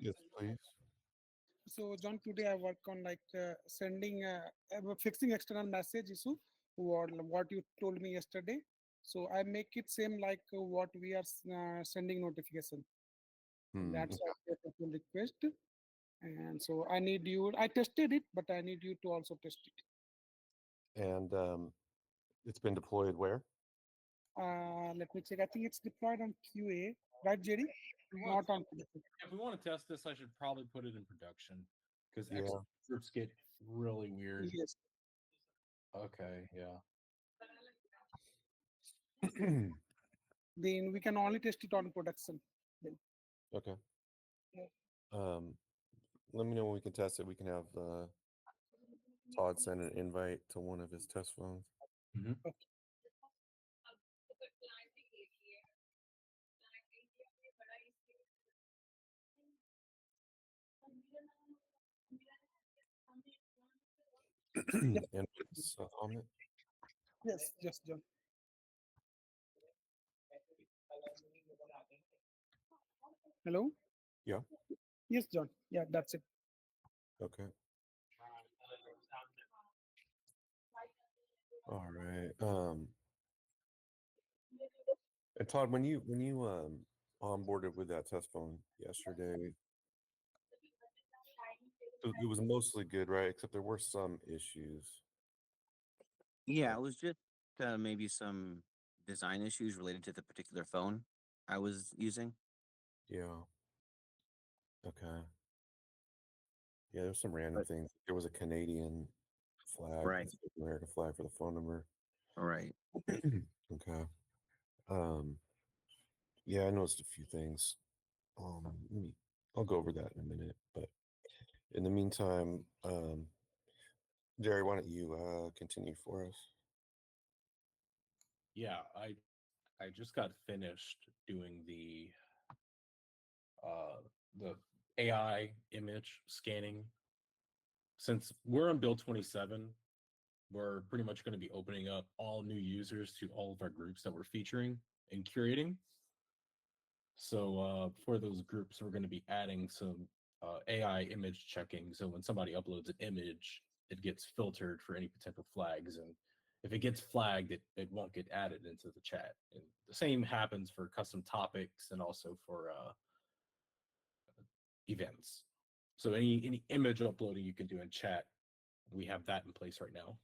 Yes, please. So, John, today I work on sending, fixing external message issue, what you told me yesterday. So I make it same like what we are sending notification. Hmm. That's why I get a pull request. And so I need you. I tested it, but I need you to also test it. And it's been deployed where? Let me check. I think it's deployed on QA, right, Jerry? If we want Not on production. if we want to test this, I should probably put it in production because X Yeah. groups get really weird. Yes. Okay, yeah. Then we can only test it on production. Then. Okay. Yeah. Um, let me know when we can test it. We can have Todd send an invite to one of his test phones. Mhm. Yep. And it's on it. Yes. Yes, John. Hello. Yeah. Yes, John. Yeah, that's it. Okay. All right. And Todd, when you onboarded with that test phone yesterday, it was mostly good, right? Except there were some issues. Yeah, it was just maybe some design issues related to the particular phone I was using. Yeah. Okay. Yeah, there's some random But things. There was a Canadian flag, right, instead of American flag for the phone number. right. Okay. Um, yeah, I noticed a few things. Let me, I'll go over that in a minute. But in the meantime, Jerry, why don't you continue for us? Yeah, I just got finished doing the AI image scanning. Since we're on build 27, we're pretty much going to be opening up all new users to all of our groups that we're featuring and curating. So for those groups, we're going to be adding some AI image checking. So when somebody uploads an image, it gets filtered for any potential flags. And if it gets flagged, it won't get added into the chat. And the same happens for custom topics and also for events. So any image uploading you can do in chat, we have that in place right now.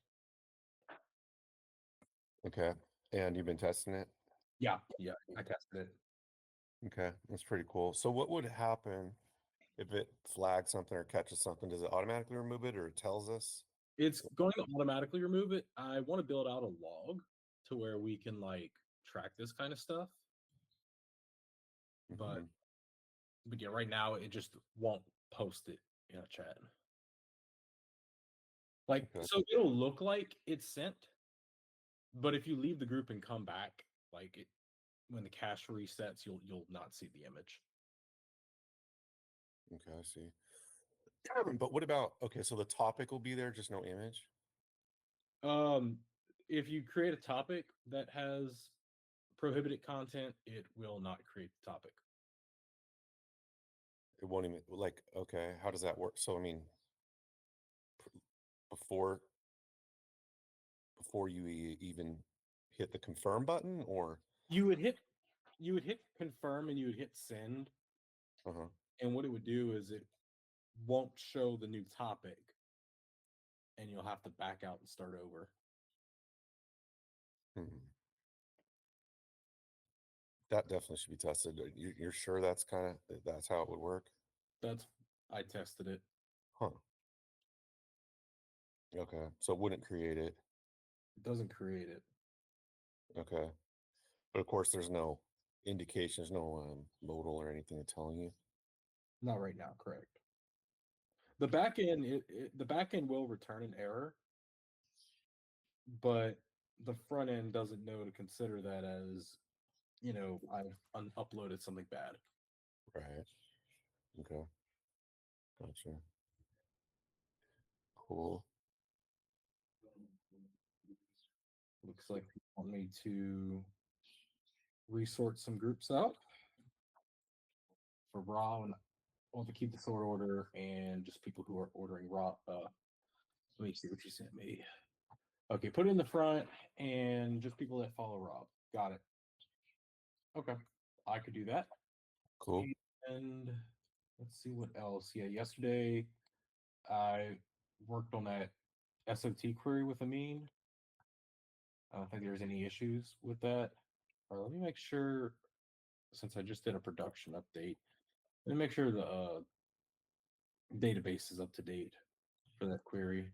Okay. And you've been testing it? Yeah, I tested it. Okay, that's pretty cool. So what would happen if it flags something or catches something? Does it automatically remove it or it tells us? It's going to automatically remove it. I want to build out a log to where we can like track this kind of stuff. But Mhm. but yeah, right now it just won't post it in a chat. Like Okay. so it'll look like it's sent, but if you leave the group and come back, like it when the cache resets, you'll not see the image. Okay, I see. But what about, okay, so the topic will be there, just no image? If you create a topic that has prohibited content, it will not create the topic. It won't even, like, okay, how does that work? So, I mean, before you even hit the confirm button or? You would hit confirm and you would hit send, Uh-huh. and what it would do is it won't show the new topic and you'll have to back out and start over. Hmm. That definitely should be tested. You're sure that's that's how it would work? I tested it. Huh. Okay. So it wouldn't create it. It doesn't create it. Okay. But of course, there's no indications, no modal or anything telling you. Not right now, correct. The backend the backend will return an error, but the front end doesn't know to consider that as, I've uploaded something bad. Right. Okay. Gotcha. Cool. Looks like they want me to resort some groups out for raw and want to keep the sort order and just people who are ordering raw. Let me see what you sent me. Okay, put it in the front and just people that follow Rob. Got it. Okay, I could do that. Cool. And let's see what else. Yeah, yesterday I worked on that SOT query with Amin. I don't think there's any issues with that. All right, let me make sure, since I just did a production update, let me make sure the database is up to date for that query.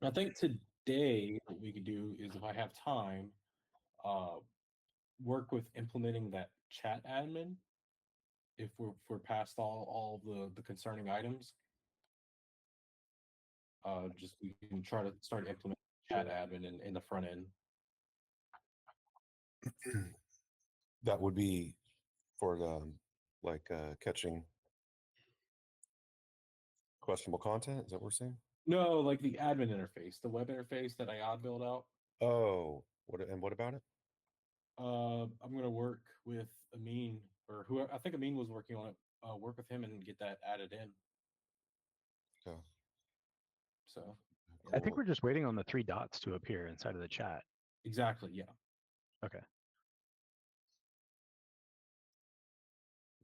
I think today what we could do is, if I have time, work with implementing that chat admin. If we're past all the concerning items, just we can try to start implementing chat admin in the front end. That would be for the catching questionable content. Is that what we're saying? No, like the admin interface, the web interface that I built out. Oh, what about it? I'm gonna work with Amin, or who I think Amin was working on it. Work with him and get that added in. Okay. So I think Cool. we're just waiting on the 3 dots to appear inside of the chat. exactly, yeah. Okay.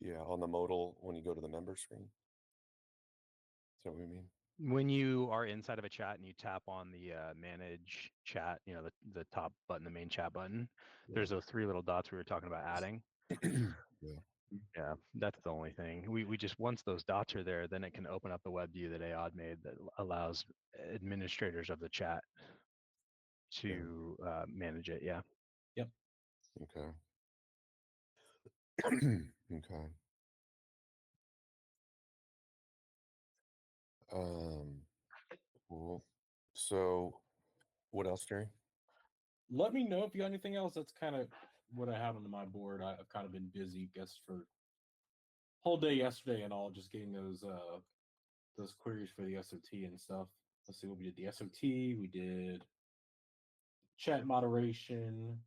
Yeah, on the modal when you go to the member screen. Is that what we mean? When you are inside of a chat and you tap on the manage chat, the top button, the main chat button, there's those 3 little dots we were talking about adding. Yeah. Yeah, that's the only thing. We just, once those dots are there, then it can open up the web view that Aod made that allows administrators of the chat to manage it. Yeah. Yep. Okay. Okay. Cool. So, what else, Jerry? Let me know if you got anything else. That's kind of what I have on my board. I've kind of been busy, guess, for whole day yesterday and all, just getting those queries for the SOT and stuff. Let's see what we did. The SOT, we did chat moderation,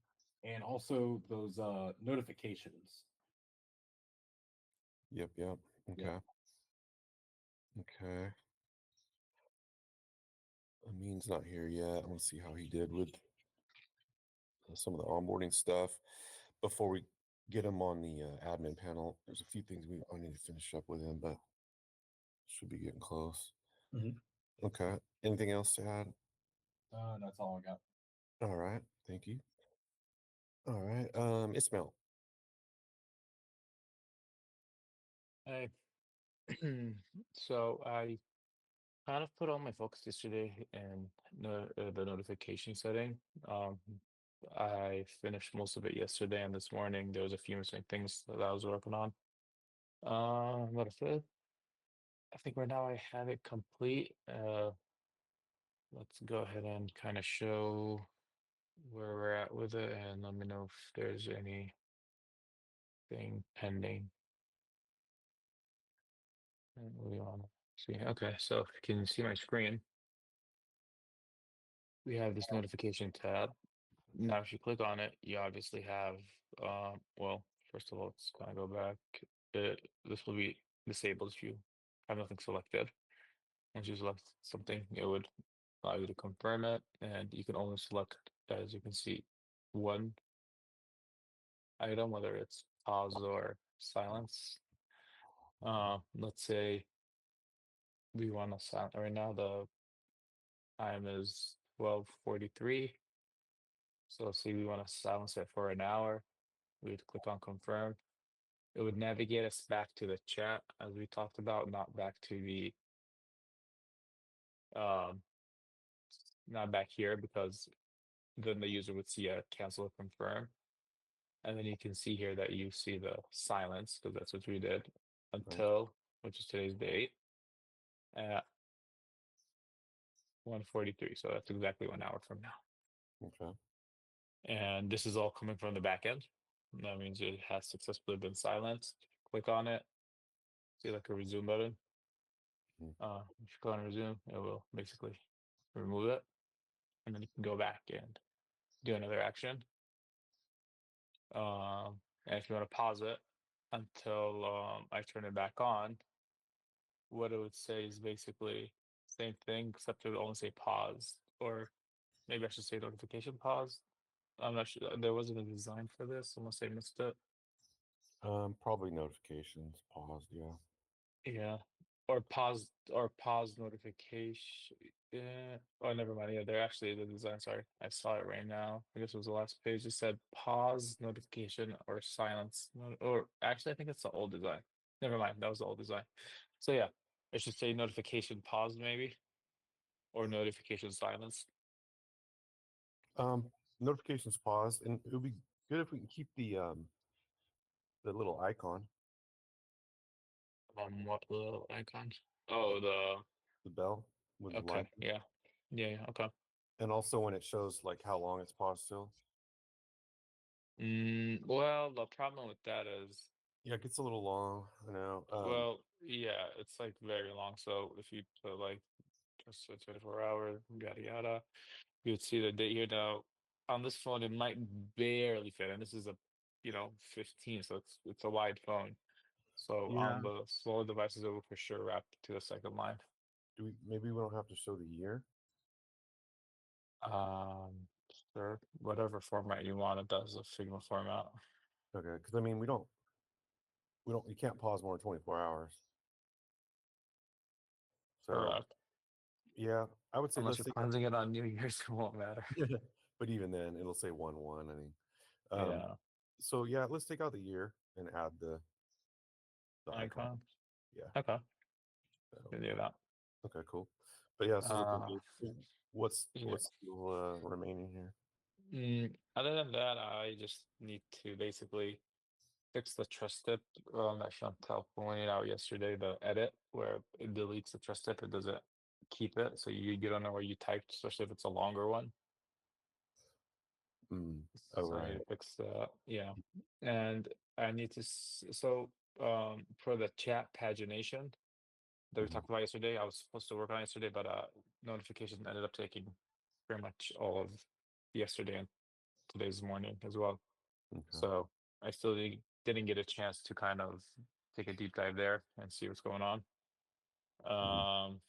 and also those notifications. Yep. Okay. Yeah. Okay. Amin's not here yet. I want to see how he did with some of the onboarding stuff before we get him on the admin panel. There's a few things I need to finish up with him, but should be getting close. Mhm. Okay. Anything else to add? That's all I got. All right. Thank you. All right. Ismail. Hey, so I kind of put all my focus yesterday in the notification setting. Um, I finished most of it yesterday, and this morning there was a few missing things that I was working on. But I think right now I have it complete. Let's go ahead and kind of show where we're at with it, and let me know if there's anything pending. And we want to see. Okay, so can you see my screen? We have this notification tab. Now, if you click on it, you obviously have, well, first of all, let's kind of go back. This will be disabled if you have nothing selected. Once you select something, it would allow you to confirm it, and you can only select, as you can see, one item, whether it's pause or silence. Let's say we want to silence right now. The time is 12:43. So let's say we want to silence it for an hour. We would click on confirm. It would navigate us back to the chat as we talked about, not back to the um not back here, because then the user would see a cancel or confirm. And then you can see here that you see the silence, because that's what we did until, which is today's date, at 1:43. So that's exactly 1 hour from now. Okay. And this is all coming from the back end. That means it has successfully been silenced. Click on it, see like a resume button. Mhm. If you click on resume, it will basically remove it, and then you can go back and do another action. And if you want to pause it until I turn it back on, what it would say is basically same thing, except it would only say pause, or maybe I should say notification pause. I'm not sure. There wasn't a design for this, unless I missed it. Probably notifications paused. Yeah. Yeah, or pause notification. Yeah. Oh, never mind. Yeah, they're actually the design. Sorry, I saw it right now. I guess it was the last page. It said pause notification or silence. Or actually, I think it's the old design. Never mind. That was the old design. So yeah, it should say notification pause maybe, or notification silence. Notifications paused, and it would be good if we can keep the little icon, What little icon? Oh, the bell with the okay, line, yeah, yeah, okay. and also when it shows like how long it's paused till. Well, the problem with that is, Yeah, it gets a little long. I know. well, yeah, it's like very long. So if you put like just 24 hour, yada yada, you would see the date here. Now on this phone, it might barely fit, and this is a 15, so it's a wide phone. So Yeah. on the smaller devices, it will for sure wrap to the second line. Maybe we don't have to show the year. Um, sure, whatever format you want, it does a Figma format. Okay, because I mean you can't pause more than 24 hours. So Correct. yeah, I would say Unless let's you're take cleansing it on New Year's, it won't matter. but even then it'll say 1/1. I mean, Yeah, so yeah, let's take out the year and add the icon. icon. Yeah. Okay, that'll can be do fine. that. Okay, cool. But yeah, this is looking Uh, good. So What's yeah. what's still remaining here? Other than that, I just need to basically fix the trust tip that Chantel pointed out yesterday, the edit where it deletes the trust tip, it doesn't keep it. So you don't know where you typed, especially if it's a longer one. Oh So I need right. to fix that. Yeah. And I need to, for the chat pagination that we Mhm. talked about yesterday, I was supposed to work on yesterday, but notification ended up taking pretty much all of yesterday and today's morning as well. Okay. So I still didn't get a chance to kind of take a deep dive there and see what's going on. Mhm.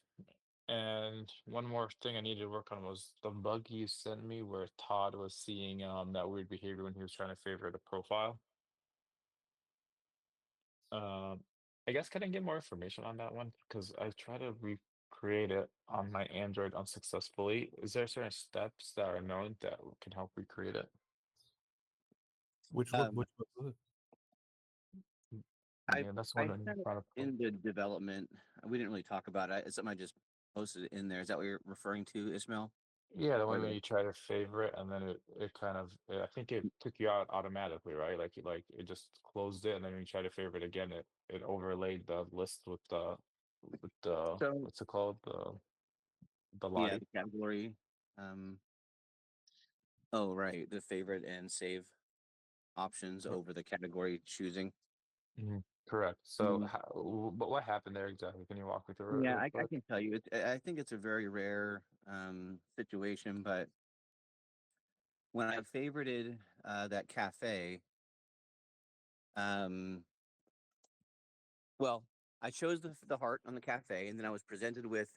And one more thing I needed to work on was the bug you sent me where Todd was seeing that weird behavior when he was trying to favorite a profile. Um, I guess can I get more information on that one? Because I tried to recreate it on my Android unsuccessfully. Is there certain steps that are known that can help recreate it? Which Um, was it? I Yeah, that's I one I'm had it trying to put. in the development. We didn't really talk about it. It's something I just posted in there. Is that what you're referring to, Ismail? Yeah, the Or one where the you try to favorite and then it kind of I think it took you out automatically, right? Like it just closed it and then when you try to favorite again, it overlaid the list with the so what's it called? The yeah, lottie. the category. Um, oh right, the favorite and save options Cor- over the category choosing. Correct. So, Mm, but what happened there exactly? Can you walk me through it Yeah, real I quick? can tell you. I think it's a very rare situation, but when I favorited that cafe, um, well, I chose the heart on the cafe, and then I was presented with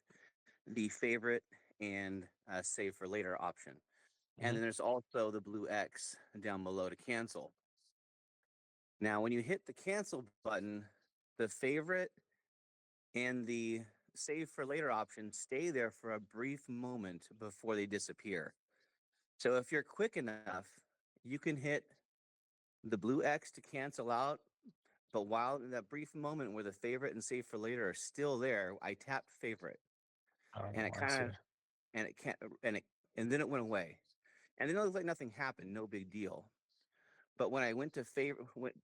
the favorite and save for later option. And hmm then there's also the blue X down below to cancel. Now, when you hit the cancel button, the favorite and the save for later option stay there for a brief moment before they disappear. So if you're quick enough, you can hit the blue X to cancel out. But while in that brief moment where the favorite and save for later are still there, I tapped favorite and it I see. kind of, and it can't, and then it went away. And then it looked like nothing happened, no big deal. But when I went to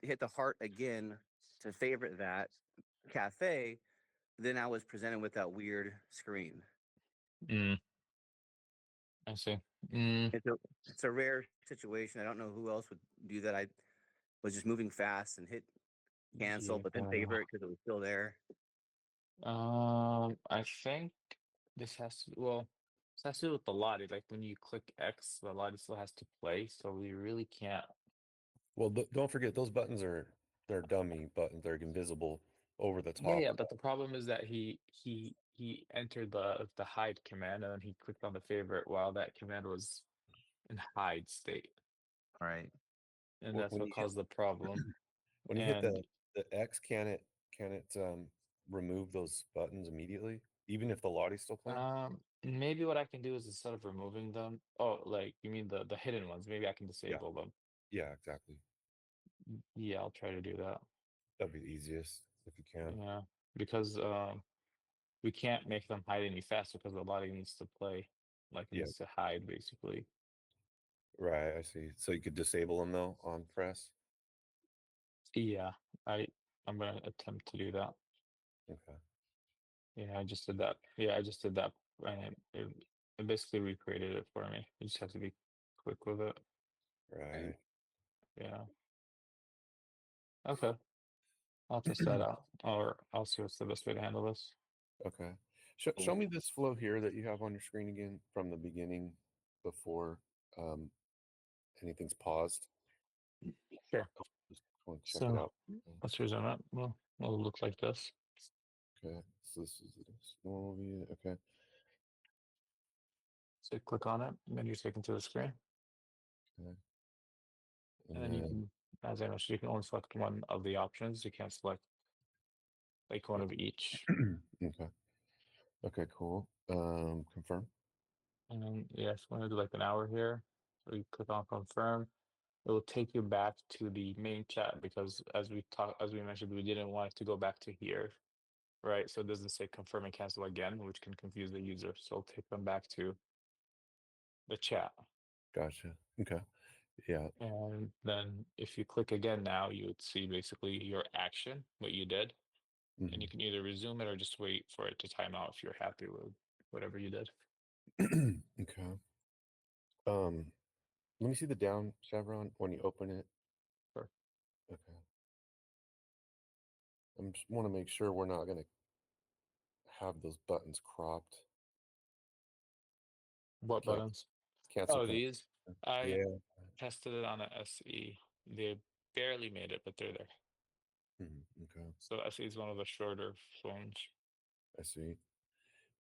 hit the heart again to favorite that cafe, then I was presented with that weird screen. Mm, I see. Mm, It's a it's a rare situation. I don't know who else would do that. I was just moving fast and hit cancel, but then yeah. favorite because it was still there. I think this has to well. So that's it with the lottie. Like when you click X, the lottie still has to play, so we really can't. Well, don't forget those buttons they're dummy buttons. They're invisible over the Yeah, top. yeah, but the problem is that he entered the hide command and then he clicked on the favorite while that command was in hide state, Right. and When that's when what you hit caused the problem. when you hit And the X, can it remove those buttons immediately, even if the Lottie's still playing? maybe what I can do is instead of removing them, oh, like you mean the hidden ones? Maybe I can Yeah, disable them. yeah, exactly. Yeah, I'll try to do that. That'd be the easiest if you can. Yeah, because we can't make them hide any faster because the lottie needs to play, like it Yeah, needs to hide basically. right. I see. So you could disable them though on press. Yeah, I I'm gonna attempt to do that. Okay. Yeah, I just did that. Yeah, I just did that, and it basically recreated it for me. You just have to be quick with it. Right. Yeah. Okay. I'll test that out, or I'll see what's the best way to handle this. Okay. Show me this flow here that you have on your screen again from the beginning before um, anything's paused. Sure. Just want to check it So out. let's resume it. Well, it'll look like this. Okay. So this is a small view. Okay. So you click on it, and then you're taken to the screen, Okay. and And then you then can, as I mentioned, you can only select one of the options. You can't select like one of each. okay. Okay. Cool. Confirm. And then yes, we're gonna do like an hour here. So you click on confirm. It will take you back to the main chat because as we mentioned, we didn't want it to go back to here, right? So it doesn't say confirm and cancel again, which can confuse the user. So it'll take them back to the chat. Gotcha. Okay. Yeah. And then if you click again now, you would see basically your action, what you did. And you can either resume it or just wait for it to time out if you're happy with whatever you did. Okay. Um, Let me see the down chevron when you open it. Sure. Okay. I just want to make sure we're not going to have those buttons cropped. What Can buttons? cancel Oh, con- these? I Yeah. tested it on a SE. They barely made it, but they're there. Okay. So SE is one of the shorter phones. I see.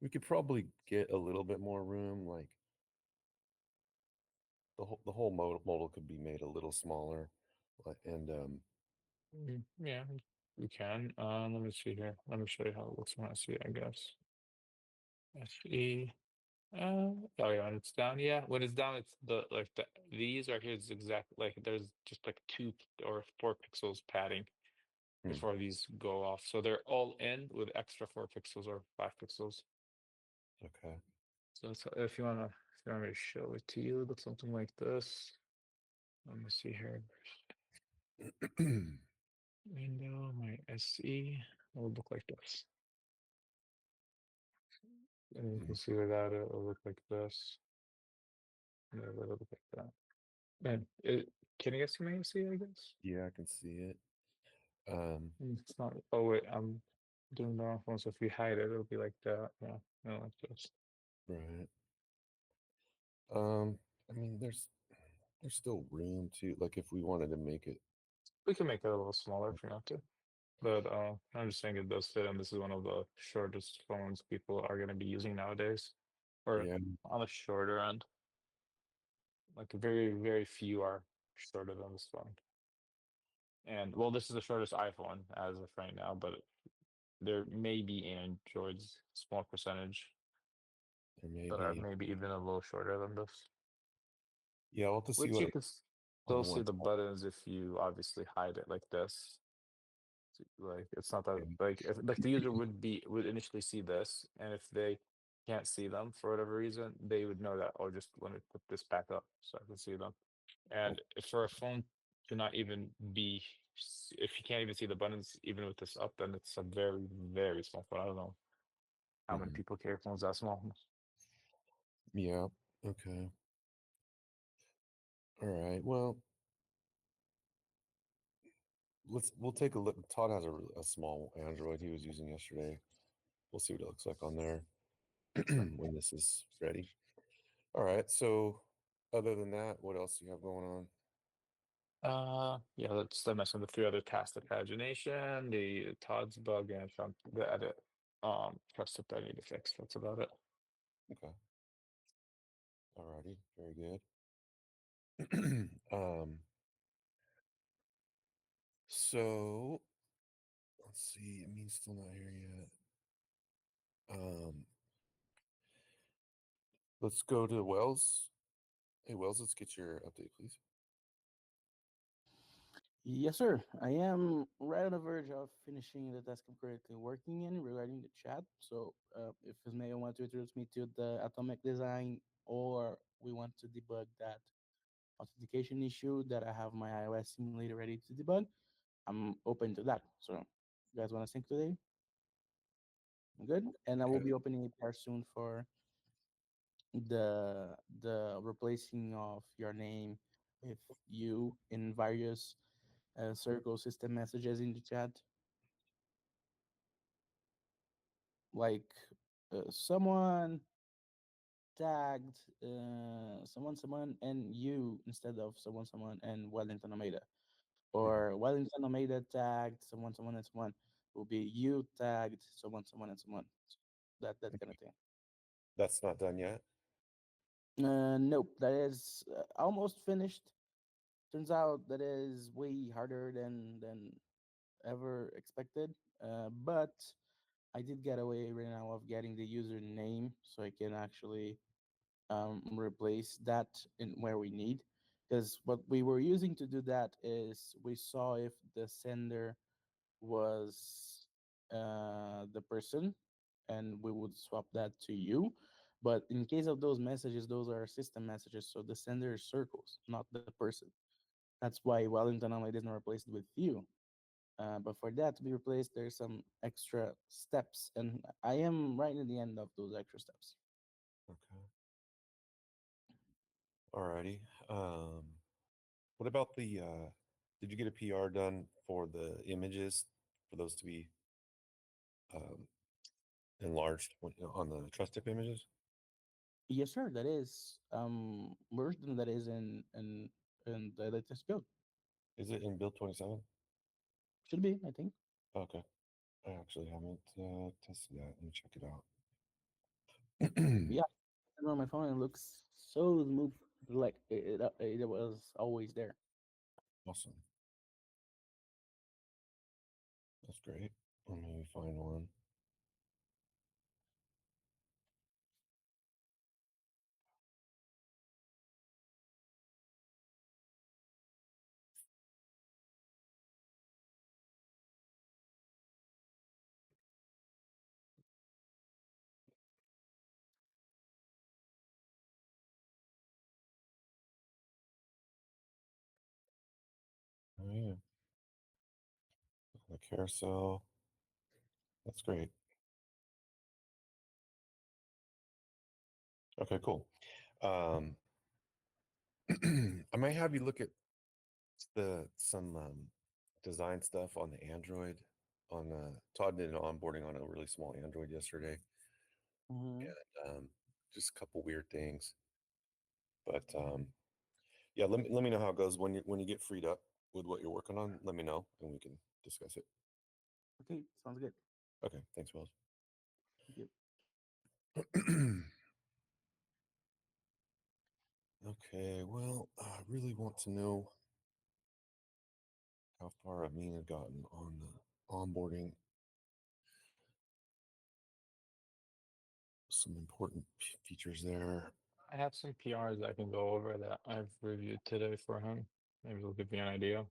We could probably get a little bit more room. Like the whole modal could be made a little smaller. And Yeah, you can. Let me see here. Let me show you how it looks when I see it, I guess. SE. Oh yeah, when it's down. Yeah, when it's down, it's these are his exact like there's just like 2 or 4 pixels padding hmm, before these go off. So they're all in with extra 4 pixels or 5 pixels. okay. So if you want me to show it to you, it looks something like this. Let me see here. Window, my SE will look like this. And you can see without it, it'll look like this. And it'll look like that. And can you guys see my SE, I guess? Yeah, I can see it. Um, It's not. Oh wait, I'm doing the wrong one. So if you hide it, it'll be like that. Yeah, no, like this. right. I mean, there's still room to like if we wanted to make it. We can make it a little smaller if you want to. But I'm just saying it does fit, and this is one of the shortest phones people are going to be using nowadays, or Yeah. on the shorter end. Like very, very few are shorter than this phone. And well, this is the shortest iPhone as of right now, but there may be Androids, small percentage, Or that are maybe. maybe even a little shorter than this. Yeah, we'll have to see Which what you it can on still the see one. the buttons if you obviously hide it like this. Like it's not that Yeah. like if like the user would initially see this, and if they can't see them for whatever reason, they would know that, oh, just let me put this back up so I can see them. And if for a phone to not even be, if you can't even see the buttons even with this up, then it's a very, very small phone. I don't know how many Mhm. people carry phones that small. Yeah. Okay. All right. Well, we'll take a look. Todd has a small Android he was using yesterday. We'll see what it looks like on there Sure. when this is ready. All right. So, other than that, what else do you have going on? Yeah, let's I mentioned the three other tasks: the pagination, the Todd's bug, and the edit trust that I need to fix. That's about it. Okay. All righty. Very good. So let's see. I mean, still not here yet. Let's go to Wells. Hey, Wells, let's get your update, please. Yes, sir. I am right on the verge of finishing the task I'm currently working in regarding the chat. So, if Ms. Mayo want to introduce me to the atomic design, or we want to debug that authentication issue that I have my iOS simulator ready to debug, I'm open to that. So, you guys want to sync today? Good. And I will Okay. be opening a PR soon for the replacing of your name with you in various circle system messages in the chat, like someone tagged someone and you instead of someone and Wellington Almeida, Mhm. or Wellington Almeida tagged someone and someone will be you tagged someone and someone, that kind of thing. That's not done yet. Nope, that is almost finished. Turns out that is way harder than ever expected. But I did get away right now of getting the username, so I can actually replace that in where we need. Because what we were using to do that is we saw if the sender was the person, and we would swap that to you. But in case of those messages, those are system messages, so the sender is circles, not the person. That's why Wellington only doesn't replace it with you. But for that to be replaced, there's some extra steps, and I am right in the end of those extra steps. Okay. All righty. What about the? Did you get a PR done for the images for those to be um, enlarged on the trust tip images? Yes, sir. That is version that is in the latest build. Is it in build 27? Should be, I think. Okay. I actually haven't tested that. Let me check it out. Yeah, I on my phone and it looks so smooth, like it was always there. Awesome. That's great. Let me find one. Oh yeah, the carousel. That's great. Okay, cool. Um, I might have you look at the some design stuff on the Android. On Todd did an onboarding on a really small Android yesterday, Hmm. and just a couple weird things. But yeah, let me know how it goes when you get freed up with what you're working on. Let me know, and we can discuss it. Okay, sounds good. Okay, thanks, Wells. Thank you. Okay, well, I really want to know how far Amin had gotten on the onboarding. Some important features there. I have some PRs I can go over that I've reviewed today for him. Maybe it'll give me an idea.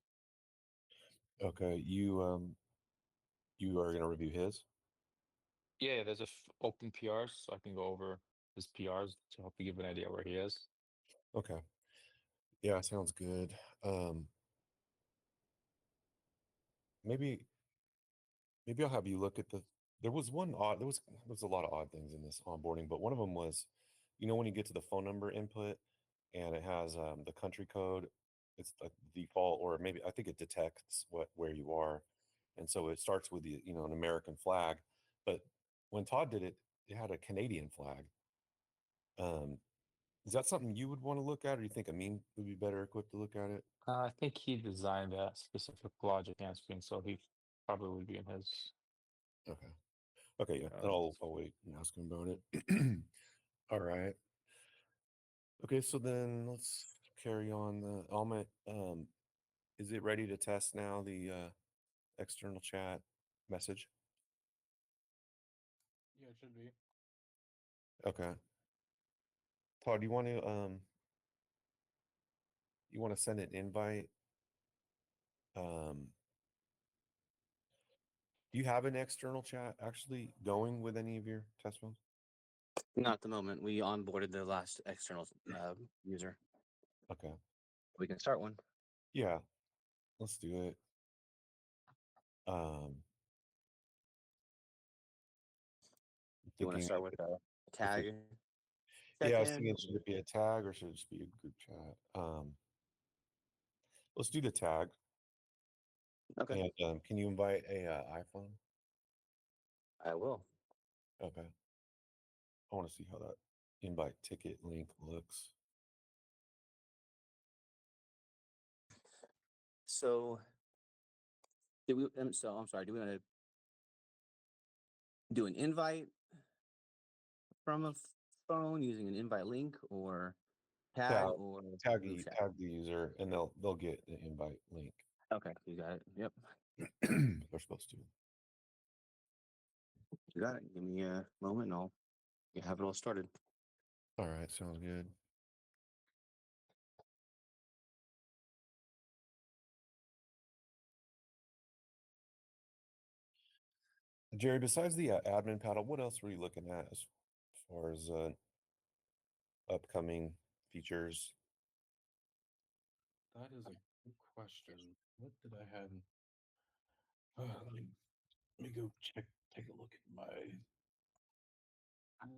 Okay, you are going to review his. Yeah, there's open PRs, so I can go over his PRs to help you give an idea where he is. Okay, yeah, sounds good. Um, maybe maybe I'll have you look at the. There was one odd. There was a lot of odd things in this onboarding, but one of them was, when you get to the phone number input and it has the country code, it's a default, or maybe I think it detects where you are, and so it starts with the an American flag, but when Todd did it, it had a Canadian flag. Um, Is that something you would want to look at, or you think Amin would be better equipped to look at it? I think he designed that specific logic answering, so he probably would be in his. Okay. Okay, yeah. Uh, Then I'll wait and ask him about it. All right. Okay, so then let's carry on the Alma. Is it ready to test now, the external chat message? Yeah, it should be. Okay. Todd, you want to send an invite? Do you have an external chat actually going with any of your test phones? Not at the moment. We onboarded the last external user. Okay. We can start one. Yeah, let's do it. Um, You want to thinking start with a if tag? we, yeah, I was Check-in? thinking, should it be a tag or should it just be a group chat? Let's do the tag. Okay, And can you invite a iPhone? I will. Okay. I want to see how that invite ticket link looks. So, do we? So I'm sorry. Do we want to do an invite from a phone using an invite link, or tag, Tag, or group chat? tag the user, and they'll get the invite link. Okay, you got it. Yep, They're supposed to. you got it. Give me a moment, and I'll have it all started. All right, sounds good. Jerry, besides the admin panel, what else were you looking at as far as upcoming features? That is a good question. What did I have? Let me go take a look at my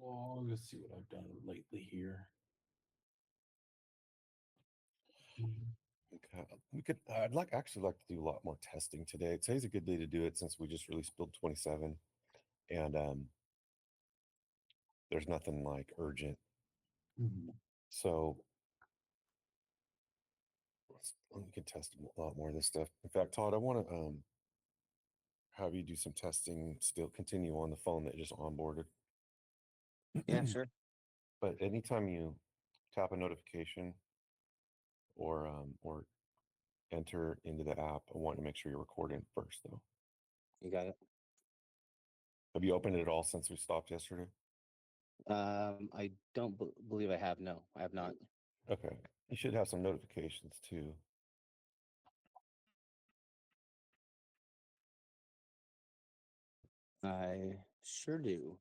log. Let's see what I've done lately here. Okay, we could. I'd actually like to do a lot more testing today. Today's a good day to do it since we just released build 27, and there's nothing like urgent. So we can test a lot more of this stuff. In fact, Todd, I want to have you do some testing. Still continue on the phone that you just onboarded. Yeah, sure. But anytime you tap a notification or enter into the app, I want to make sure you're recording first, though. You got it. Have you opened it at all since we stopped yesterday? I don't believe I have. No, I have not. Okay. You should have some notifications too. I sure do.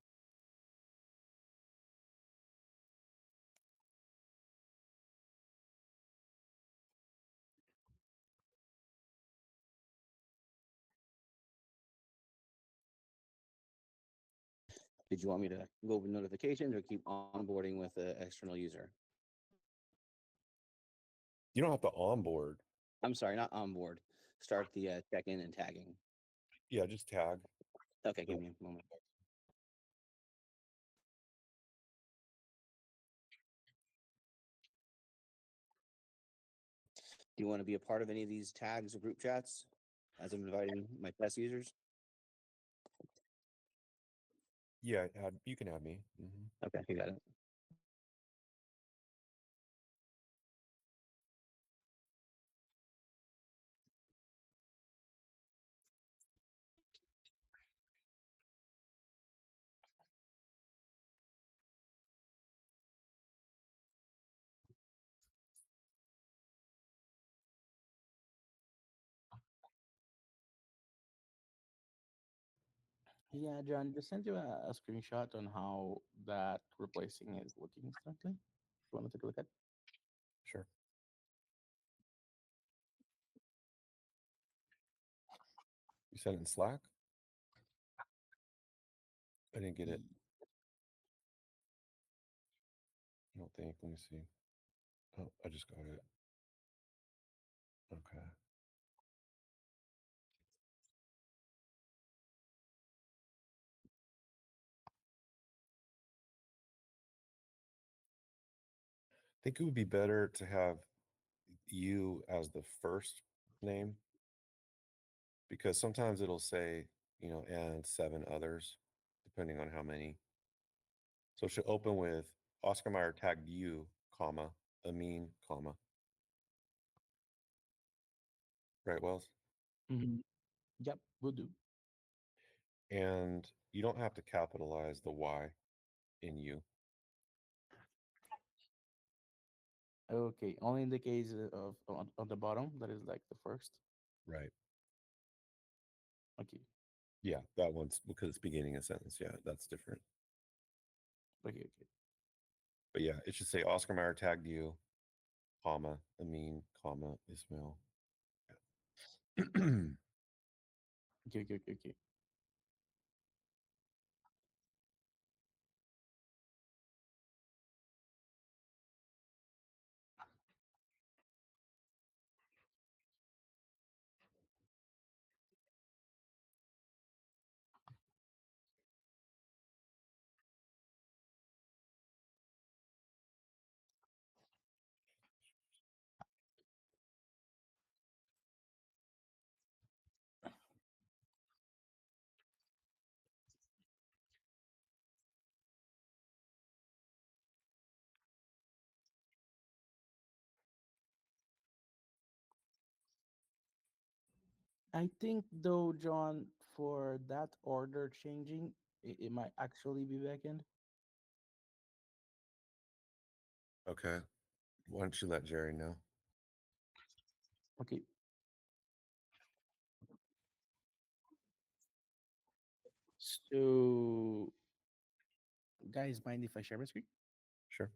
Did you want me to go over notifications or keep onboarding with an external user? You don't have to onboard. I'm sorry, not onboard. Start the check-in and tagging. Yeah, just tag. Okay, give me a moment. Do you want to be a part of any of these tags or group chats as I'm inviting my test users? Yeah, you can add me. Okay, you got it. Yeah, John, just sent you a screenshot on how that replacing is looking exactly. You want to take a look at? Sure. You sent it in Slack? I didn't get it. I don't think. Let me see. Oh, I just got it. Okay. think it would be better to have you as the first name because sometimes it'll say, and 7 others, depending on how many. So it should open with Oscar Mayer tagged you, comma, Amin, comma. Right, Wells? Mhm. Yep, will do. And you don't have to capitalize the Y in you. Okay, only in the case of on the bottom, that is like the first. Right. Okay, Yeah, that one's because it's beginning a sentence. Yeah, that's different. okay, okay. But yeah, it should say Oscar Mayer tagged you, comma, Amin, comma, Ismail. Yeah. Okay, okay, okay, okay. I think though, John, for that order changing, it might actually be backend. Okay. Why don't you let Jerry know? Okay. So, guys, mind if I share my screen? Sure.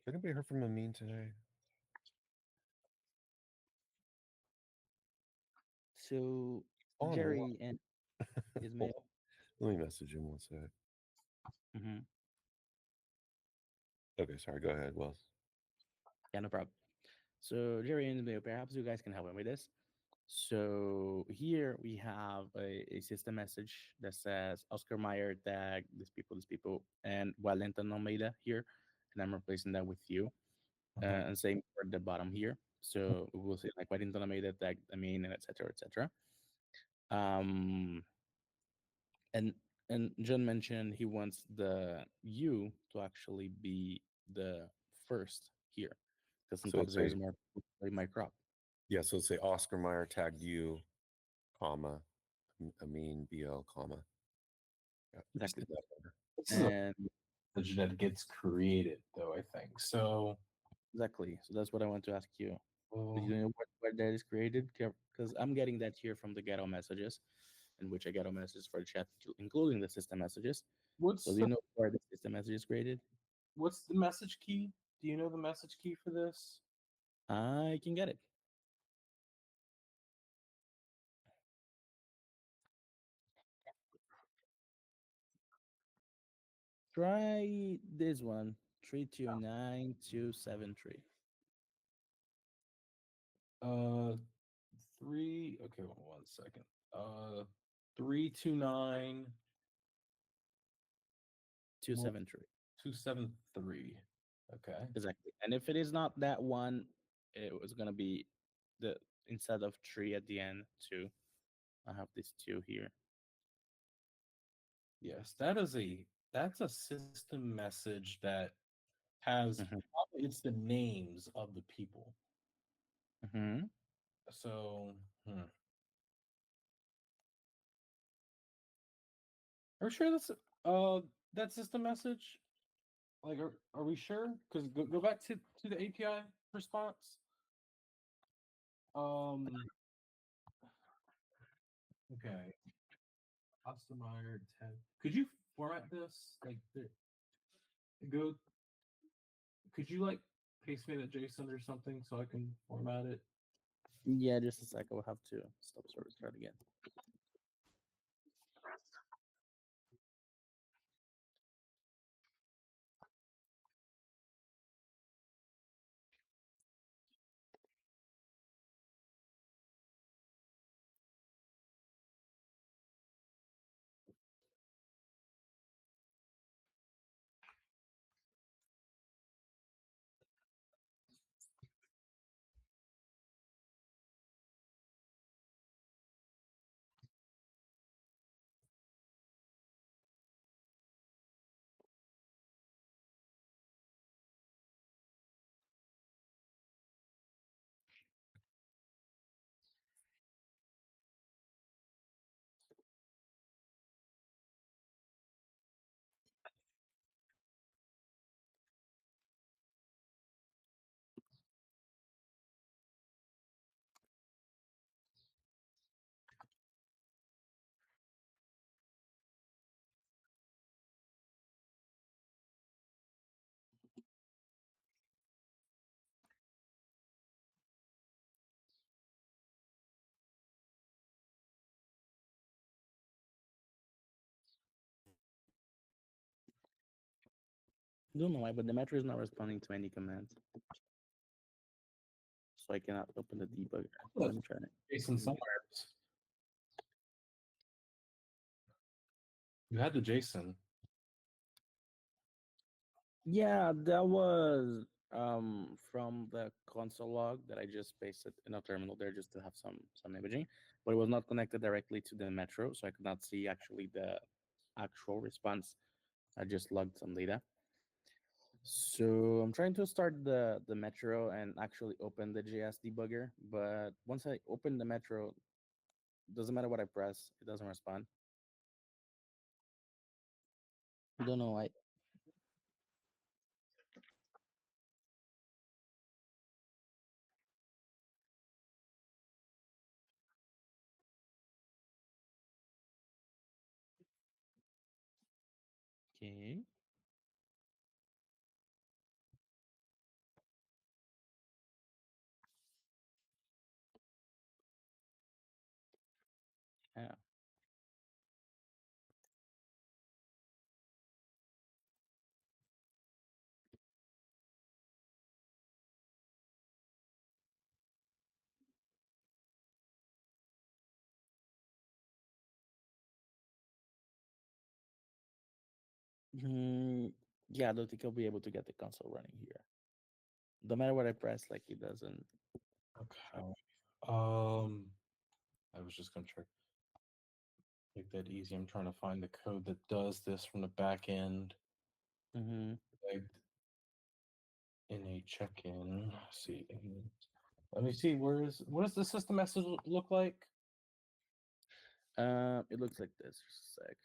Anybody heard from Amin today? So, On what? Jerry and Hold Ismail. on. Let me message him one sec. Mm-hmm. Okay, sorry. Go ahead, Wells. Yeah, no problem. So, Jerry and Ismail, perhaps you guys can help me with this. So here we have a system message that says Oscar Mayer tag these people, and Wellington Almeida here, and I'm replacing that with you. And same for the bottom here. So we will say like Wellington Almeida tag, I mean, and etc. etc. Um, and and John mentioned he wants the you to actually be the first here, because So sometimes it's there's a more my crop. yeah. So it's a Oscar Mayer tagged you, comma, Amin BL, comma. Yeah, just Exactly. in that order. This is a And message that gets created, though, I think. So, exactly. So that's what I want to ask you. Do well, you know where that is created? Because I'm getting that here from the ghetto messages, in which I get a message for the chat, including the system messages. So what's do you know where the system message is created? what's the message key? Do you know the message key for this? I can get it. Try this one, 329273. Uh, three. Okay, 1 second. 329 273. 273. Okay. Exactly. And if it is not that one, it was gonna be the instead of three at the end, two. I have this two here. Yes, that's a system message that has Mm-hmm. it's the names of the people. Mm-hmm. So, are we sure that's system message? Like, are we sure? Because go back to the API response. Um. Okay. Ostermeyer 10. Could you format this? Like, go. Could you like paste me that JSON or something so I can format it? Yeah, just a sec. I will have to stop sort of start again. Don't know why, but the metro is not responding to any commands. So I cannot open the debugger. Let me try it. Jason somewhere. You had the JSON. Yeah, that was from the console log that I just pasted in a terminal there just to have some imaging, but it was not connected directly to the metro, so I could not see actually the actual response. I just logged some data. So I'm trying to start the metro and actually open the JS debugger, but once I open the metro, doesn't matter what I press, it doesn't respond. Don't know why. Okay. Yeah. Mm, yeah, I don't think I'll be able to get the console running here. No matter what I press, like it doesn't. Okay. I was just gonna try make that easy. I'm trying to find the code that does this from the back end. Mm-hmm. Tagged in a check-in. Let's see. Let me see. What does the system message look like? It looks like this. Just a sec.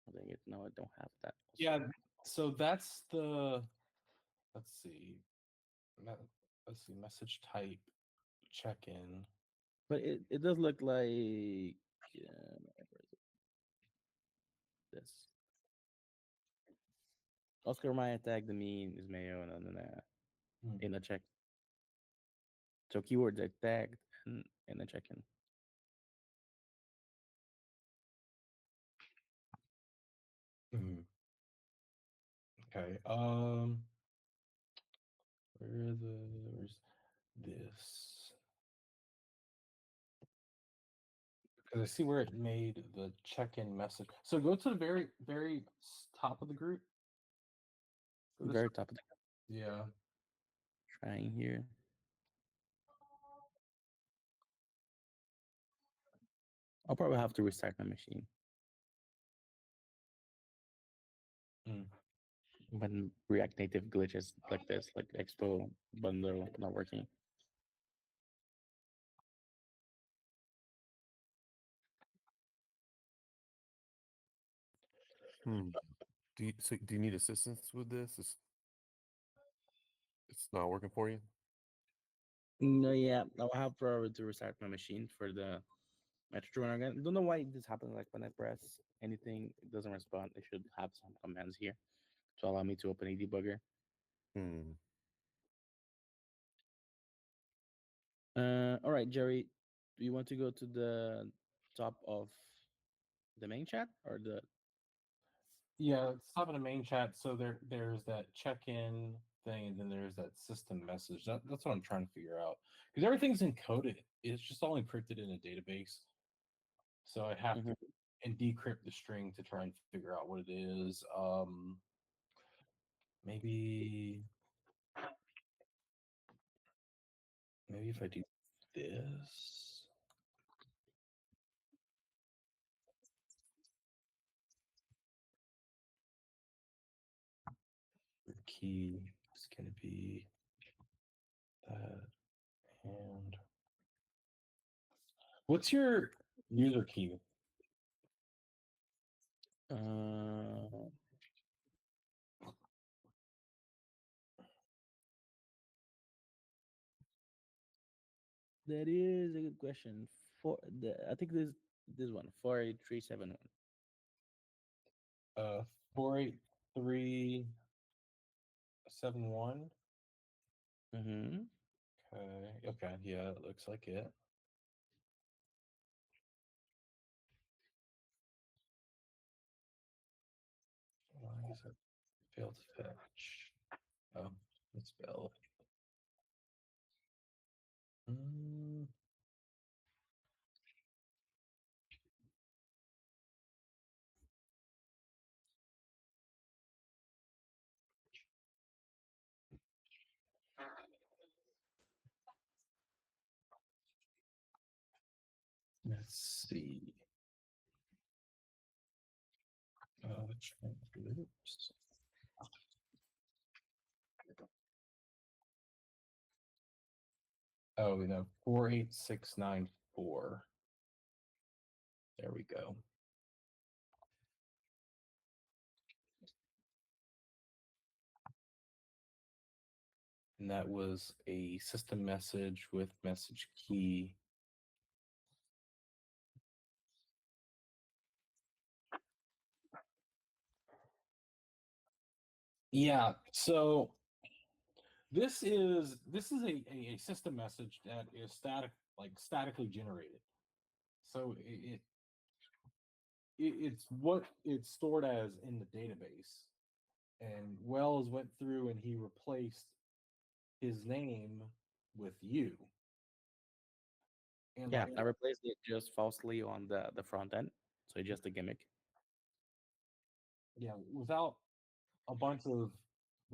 I think it. No, I don't have that. Yeah. So that's the. Let's see. Let's see. Message type check-in. But it does look like where is it? This. Oscar Maya tag the mean is mayo and then Hmm. in a check. So keywords are tagged and in a check-in. Mhm. Okay. Where's this? Because I see where it made the check-in message. So go to the very top of the group. Go to Very top of the yeah. trying here. I'll probably have to restart my machine. Mm. When React Native glitches like this, like Expo bundle not working. Hmm. Do you need assistance with this? It's not working for you? No, yeah, I'll have probably to restart my machine for the metro run again. Don't know why this happens. Like when I press anything, it doesn't respond. I should have some commands here to allow me to open a debugger. Hmm. All right, Jerry, do you want to go to the top of the main chat or the? Yeah, it's top of the main chat. So there's that check-in thing, and then there's that system message. That's what I'm trying to figure out. Because everything's encoded. It's just all encrypted in a database. So I have to Mhm. and decrypt the string to try and figure out what it is. Maybe maybe if I do this. The key is going to be that. And what's your user key? Uh, that is a good question. For the, I think this one 48371. 48371. Mm-hmm. Okay. Okay. Yeah, it looks like it. is it? Failed to fetch. Oh, it's spell. Mm. Let's see. Oops. Oh, no, 48694. There we go. And that was a system message with message key. Yeah, so this is a system message that is statically generated. So it's what it's stored as in the database. And Wells went through and he replaced his name with you. And Yeah, like, I replaced it just falsely on the front end, so it's just a gimmick. yeah, without a bunch of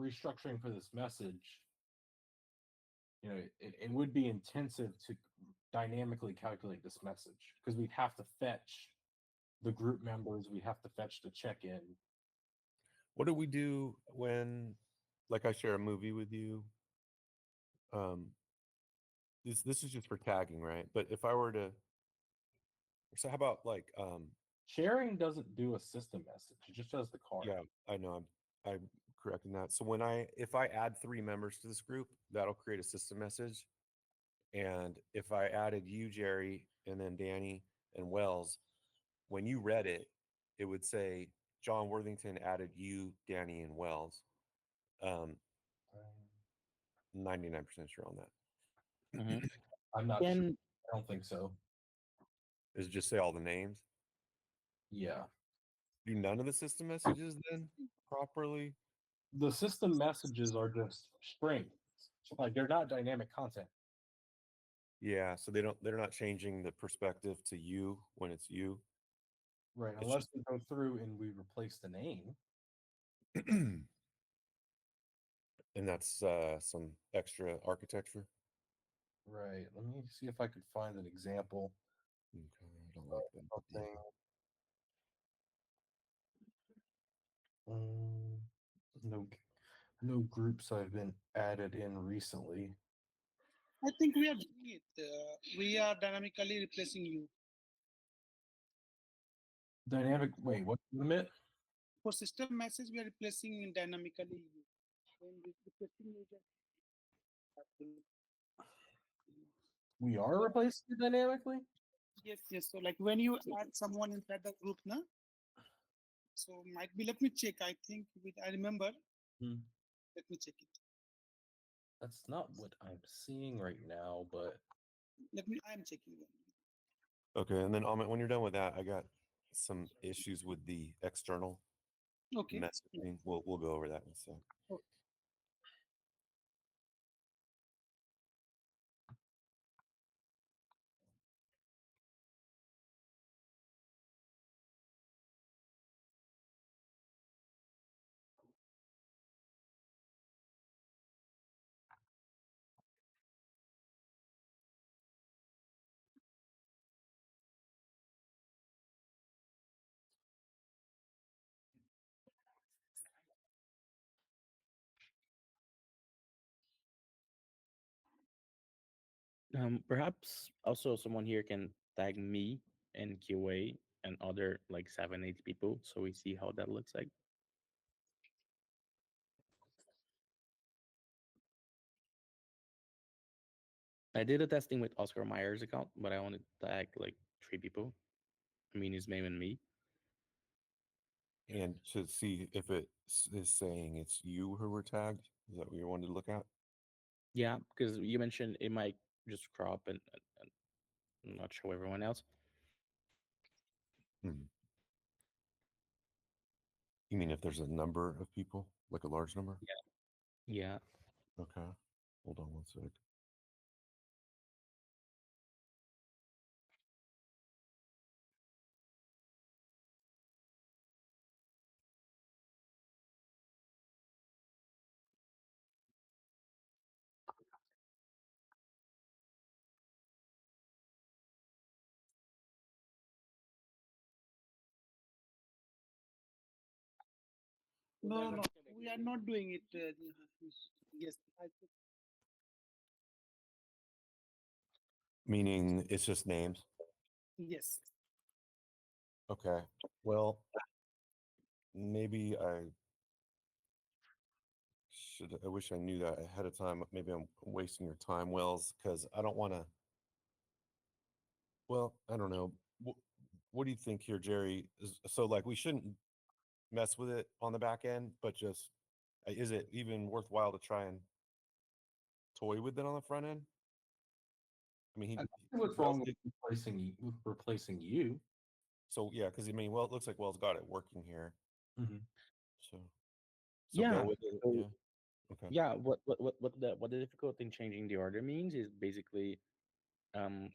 restructuring for this message, you know, it would be intensive to dynamically calculate this message because we'd have to fetch the group members, we have to fetch the check-in. What do we do when, like, I share a movie with you? This is just for tagging, right? But if I were to, so how about like, Sharing doesn't do a system message; it just does the card. yeah, I know I'm correcting that. So if I add 3 members to this group, that'll create a system message. And if I added you, Jerry, and then Danny and Wells, when you read it, it would say John Worthington added you, Danny, and Wells. 99% sure on that. Mm-hmm. I'm not sure. Can I don't think so. Is it just say all the names? Yeah, Do none of the system messages then properly? the system messages are just strings. Like they're not dynamic content. Yeah, so they're not changing the perspective to you when it's you. Right, It's unless just we go through and we replace the name. and that's some extra architecture. Right. Let me see if I could find an example Okay, I don't like that. of something. Um, no, no groups I've been added in recently. I think we are doing it. We are dynamically replacing you. Dynamic. Wait, what's the limit? For system message, we are replacing dynamically you. When we replacing you, We are replacing it dynamically. yes, yes. So like when you add someone inside the group, na. So might be. Let me check. I think I remember. Hmm. Let me check it. That's not what I'm seeing right now, but I am checking it. Okay, and then Amit, when you're done with that, I got some issues with the external Okay. messaging. We'll go over that in a sec. Okay. perhaps also someone here can tag me and QA and other like 7, 8 people, so we see how that looks like. I did a testing with Oscar Meyer's account, but I only tag like 3 people. I mean, his name and me. And to see if it is saying it's you who were tagged. Is that what you wanted to look at? Yeah, because you mentioned it might just crop and not show everyone else. Hmm. You mean if there's a number of people, like a large number? Yeah. Okay. Hold on one sec. No, no, no. We are not doing it. Yes, I think Meaning it's just names. yes. Okay. Well, maybe I wish I knew that ahead of time. Maybe I'm wasting your time, Wells, because I don't want to. Well, I don't know. What do you think here, Jerry? So, like, we shouldn't mess with it on the back end, but just is it even worthwhile to try and toy with it on the front end? I mean, I think what's wrong with replacing you? so yeah, because I mean, well, it looks like Wells got it working here. Mm-hmm. So Yeah. go with it. So Yeah. Okay. yeah, what the difficulty in changing the order means is basically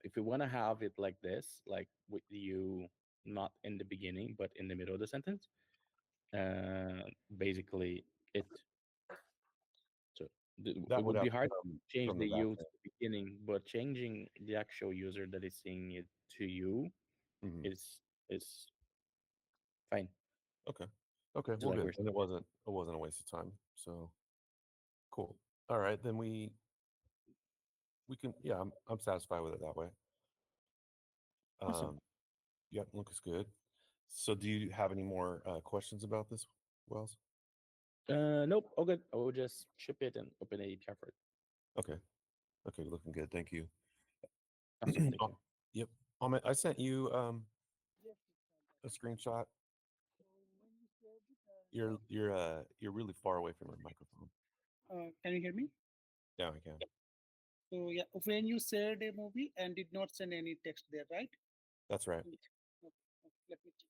if we want to have it like this, like with you not in the beginning but in the middle of the sentence, basically it so That it would would have be to hard to come change from the the back you to the beginning, but changing the actual user that is seeing it to you end. Mhm. is fine. Okay. Okay. Just Well, like good. we're And it wasn't a waste of time. So cool. All right, then we can. Yeah, I'm satisfied with it that way. awesome. Yeah, looks good. So, do you have any more questions about this, Wells? Nope, all good. I will just ship it and open a tab for it. Okay. Okay, looking good. Thank you. Awesome, thank you. Yep. I sent you a screenshot. You're really far away from your microphone. Can you hear me? Yeah, I can. So yeah, when you shared a movie and did not send any text there, right? That's right. Okay, let me check.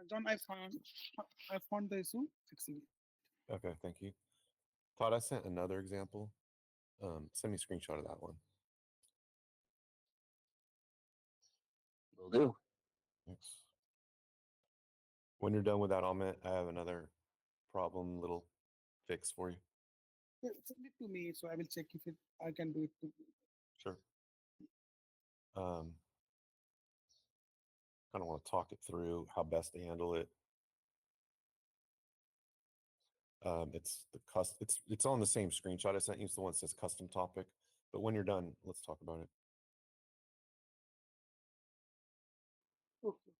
John, I found the issue, fixing it. Okay, thank you. Todd, I sent another example. Send me a screenshot of that one. Will do. Thanks. When you're done with that, I have another problem little fix for you. Yeah, send it to me, so I will check if I can do it too. Sure. Kind of want to talk it through how best to handle it. It's on the same screenshot I sent you. It's the one that says custom topic. But when you're done, let's talk about it. Okay.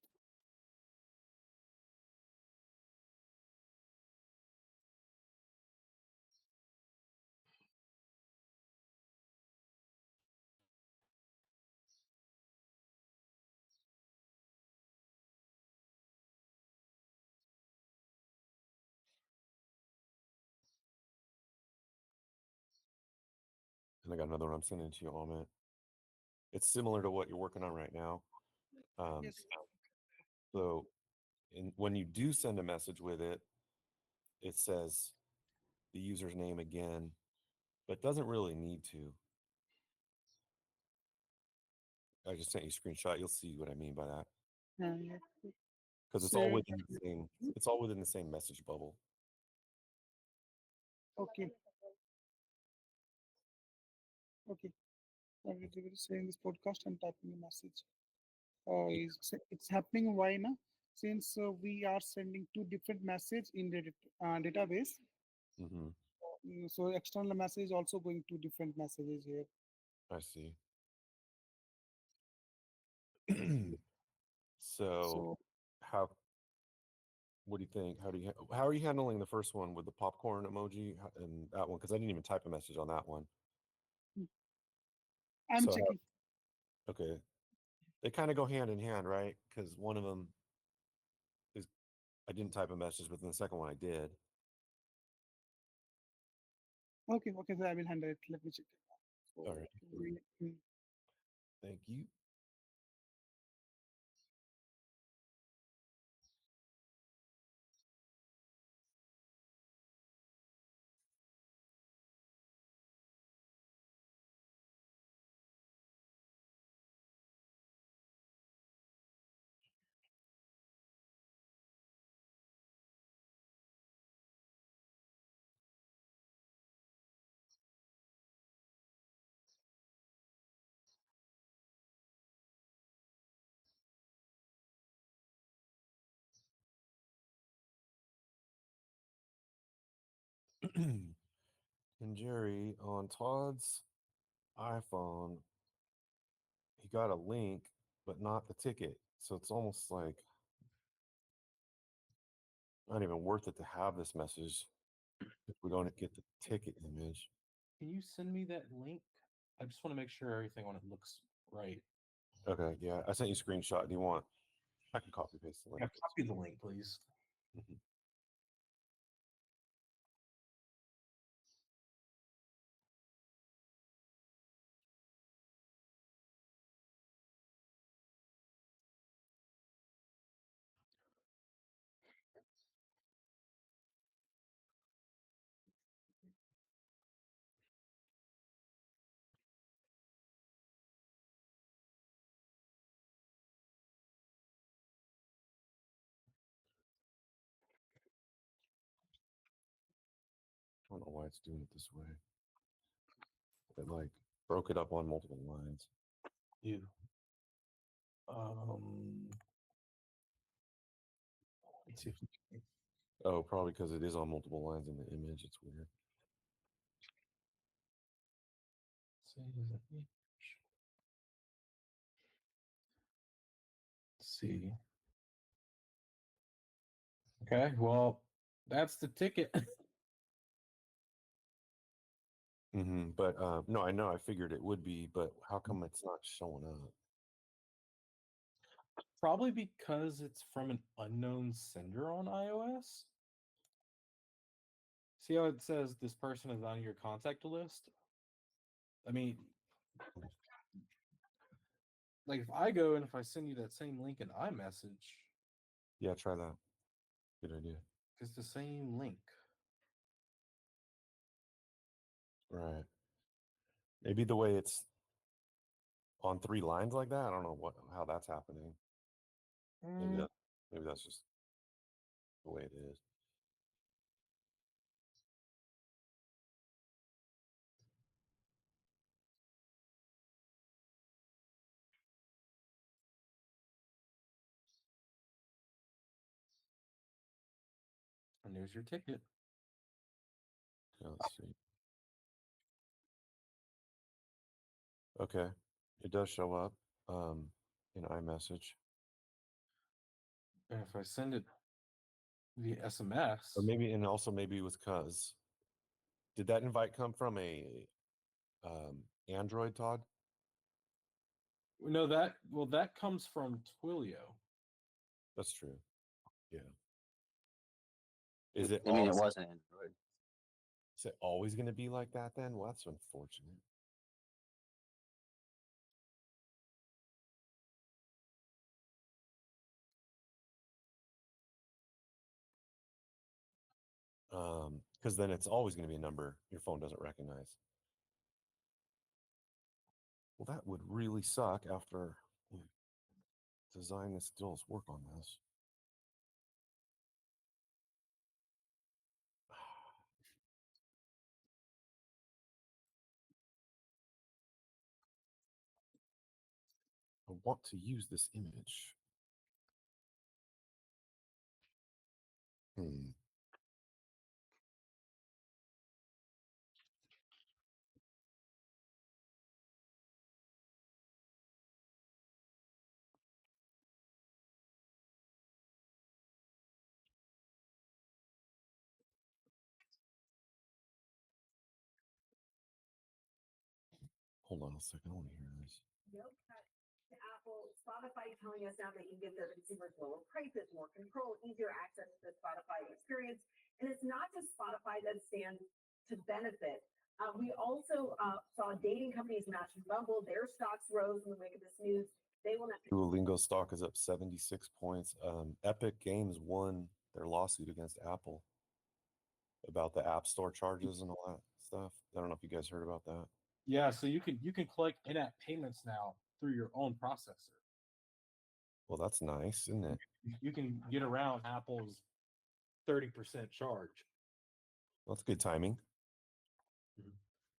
And I got another one I'm sending to you, Amit. It's similar to what you're working on right now. Yes. So when you do send a message with it, it says the user's name again, but doesn't really need to. I just sent you a screenshot. You'll see what I mean by that. Yeah. Because it's So, all within the same message bubble. okay. Okay. I will be saying this podcast and typing a message. It's happening why now? Since we are sending two different message in the database, Mm-hmm. so external message is also going to different messages here. I see. So So how what do you think? How are you handling the first one with the popcorn emoji and that one? Because I didn't even type a message on that one. I'm So checking. okay, they kind of go hand in hand, right? Because one of them is I didn't type a message, but then the second one I did. Okay, so I will handle it. Let me check it out. So, All right. Thank you. And Jerry, on Todd's iPhone, he got a link, but not the ticket. So it's almost like not even worth it to have this message if we don't get the ticket image. Can you send me that link? I just want to make sure everything on it looks right. Okay, yeah, I sent you a screenshot. Do you want? I can copy paste the link. Yeah, copy the link, please. Mhm. I don't know why it's doing it this way. It like broke it up on multiple lines. You. Um. Let's see if we can. Oh, probably because it is on multiple lines in the image. It's weird. Save as an image. Let's see. Okay, well, that's the ticket. But no, I know. I figured it would be, but how come it's not showing up? Probably because it's from an unknown sender on iOS. See how it says this person is on your contact list? I mean, like if I go and if I send you that same link in iMessage, Yeah, try that. Good idea. It's the same link. Right. Maybe the way it's on 3 lines like that. I don't know how that's happening. Maybe Mm, that maybe that's just the way it is. and there's your ticket. Yeah, let's see. Okay. It does show up in iMessage. And if I send it via SMS, Or maybe and also maybe it was cuz did that invite come from a Android, Todd? no, that comes from Twilio. That's true. Yeah. Is it I mean, it always wasn't Android. is it always going to be like that then? Well, that's unfortunate. Because then it's always going to be a number your phone doesn't recognize. Well, that would really suck after we design this, do all this work on this. I want to use this image. Hmm. Hold on a second. I want to hear this. Nope. Apple, Spotify telling us now they can give their consumers lower prices, more control, easier access to the Spotify experience. And it's not just Spotify that stands to benefit. We also saw dating companies match Bumble. Their stocks rose in the wake of this news. They will not. Duolingo stock is up 76 points. Epic Games won their lawsuit against Apple about the App Store charges and all that stuff. I don't know if you guys heard about that. Yeah, so you can collect in-app payments now through your own processor. Well, that's nice, isn't it? You can get around Apple's 30% charge. Well, that's good timing.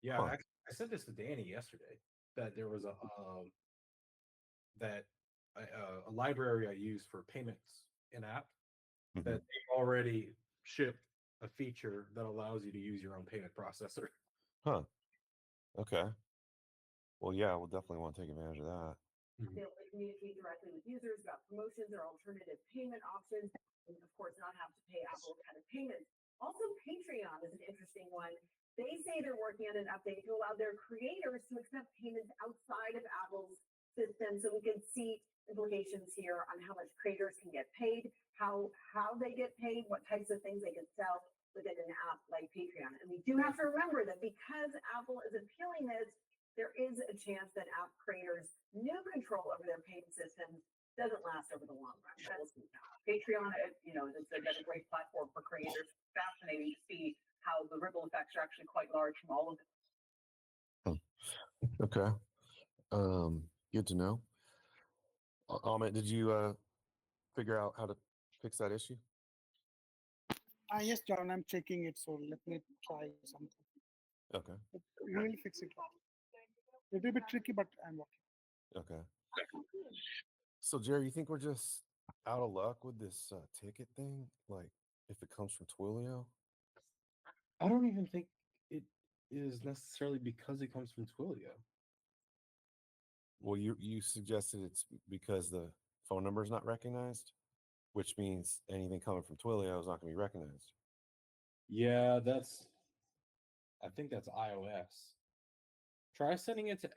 Yeah, Huh. I said this to Danny yesterday that there was a library I use for payments in app Mhm. that they already shipped a feature that allows you to use your own payment processor. Huh. Okay. Well, yeah, we'll definitely want to take advantage of that. They'll communicate directly with users about promotions or alternative payment options, and of course, not have to pay Apple kind of payments. Also, Patreon is an interesting one. They say they're working on an update to allow their creators to accept payments outside of Apple's system, so we can see implications here on how much creators can get paid, how they get paid, what types of things they can sell within an app like Patreon. And we do have to remember that because Apple is appealing this, there is a chance that app creators' new control over their payment systems doesn't last over the long run. But we'll see. Patreon, it's a great platform for creators. Fascinating to see how the ripple effects are actually quite large from all of it. Okay. Good to know. Amit, did you figure out how to fix that issue? Yes, John, I'm checking it. So let me try something. Okay. We will fix it. Little bit tricky, but I'm working. Okay. So, Jerry, you think we're just out of luck with this ticket thing? Like, if it comes from Twilio? I don't even think it is necessarily because it comes from Twilio. Well, you suggested it's because the phone number is not recognized, which means anything coming from Twilio is not going to be recognized. Yeah, I think that's iOS. Try sending it to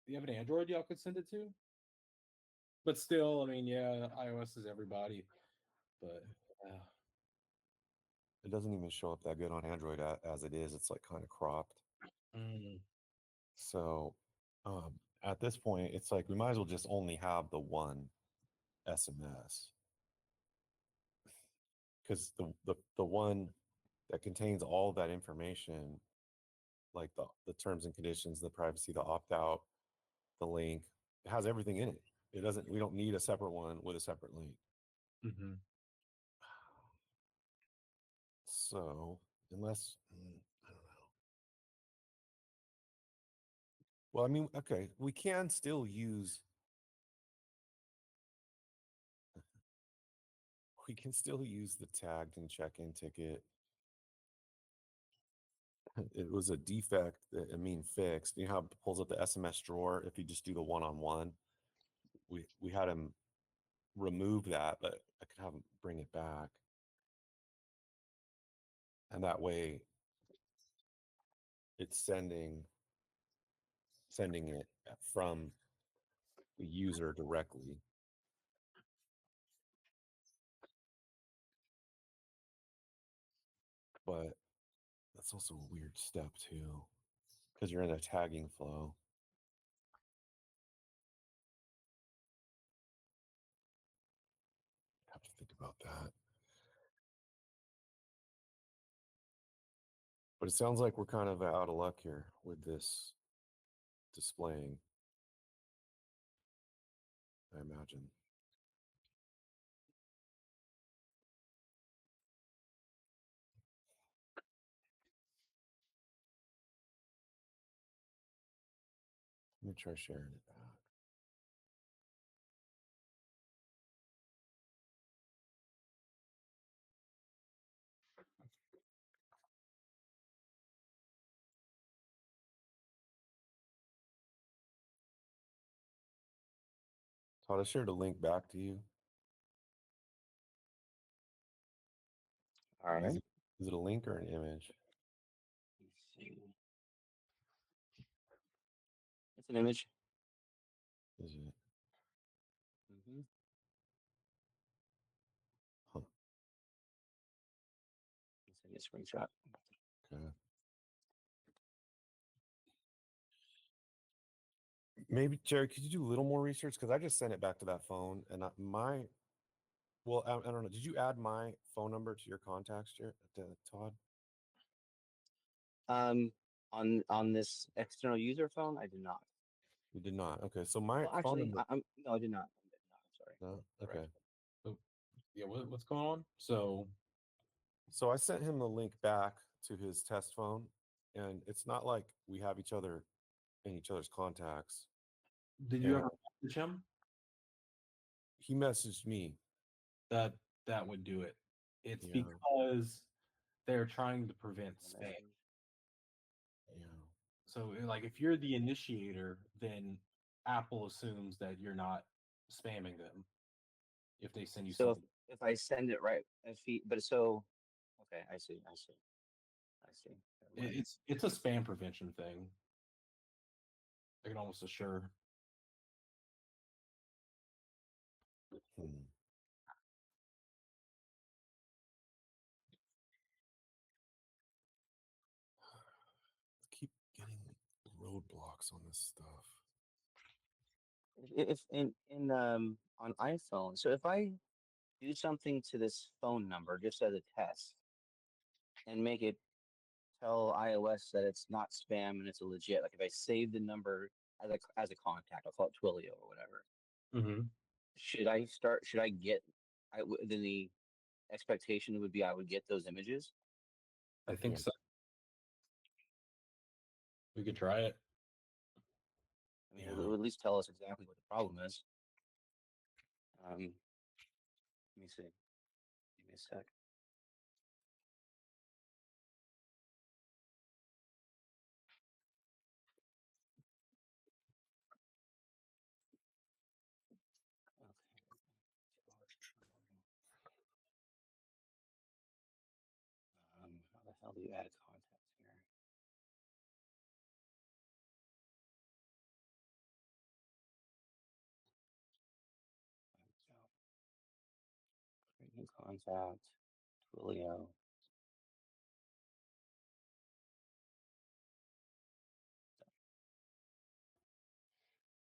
you have an Android y'all could send it to? But still, I mean, yeah, iOS is everybody. But It doesn't even show up that good on Android as it is. It's like kind of cropped. So at this point, it's like we might as well just only have the one SMS. because the one that contains all of that information, like the terms and conditions, the privacy, the opt out, the link, it has everything in it. It doesn't. We don't need a separate one with a separate link. Mm-hmm. So unless I don't know. Well, I mean, okay, we can still use. We can still use the tagged and check-in ticket. It was a defect that I mean fixed. You know how it pulls up the SMS drawer if you just do the one-on-one? We had him remove that, but I could have him bring it back. And that way it's sending it from the user directly. But that's also a weird step too, because you're in a tagging flow. I have to think about that. But it sounds like we're kind of out of luck here with this displaying, I imagine. Let me try sharing it back. Todd, I shared a link back to you. All right. Is it a link or an image? Let's see. It's an image. Is it? Mm-hmm. Huh. Send you a screenshot. Okay. Maybe Jerry, could you do a little more research? Because I just sent it back to that phone, and well, I don't know. Did you add my phone number to your contacts, Todd? On this external user phone, I did not. You did not. Okay, so my Well, phone actually, number. no, I did not. I'm sorry. No. Okay. Correct. So, yeah, what's going on? So I sent him the link back to his test phone, and it's not like we have each other in each other's contacts. Did you And ever message him? he messaged me. That would do it. It's Yeah. because they're trying to prevent spam. Yeah. So, like, if you're the initiator, then Apple assumes that you're not spamming them if they send you So something. if I send it right, okay, I see. Never mind. It's a spam prevention thing. I can almost assure. Hmm. Keep getting roadblocks on this stuff. If in on iPhone, so if I do something to this phone number just as a test and make it tell iOS that it's not spam and it's a legit, like if I save the number as a contact, I'll call it Twilio or whatever. Mm-hmm. Should I get? Then the expectation would be I would get those images. I think Yeah. so. We could try it. I mean, Yeah. it would at least tell us exactly what the problem is. Let me see. Give me a sec. How the hell do you add a contact here? Create new contact, Twilio.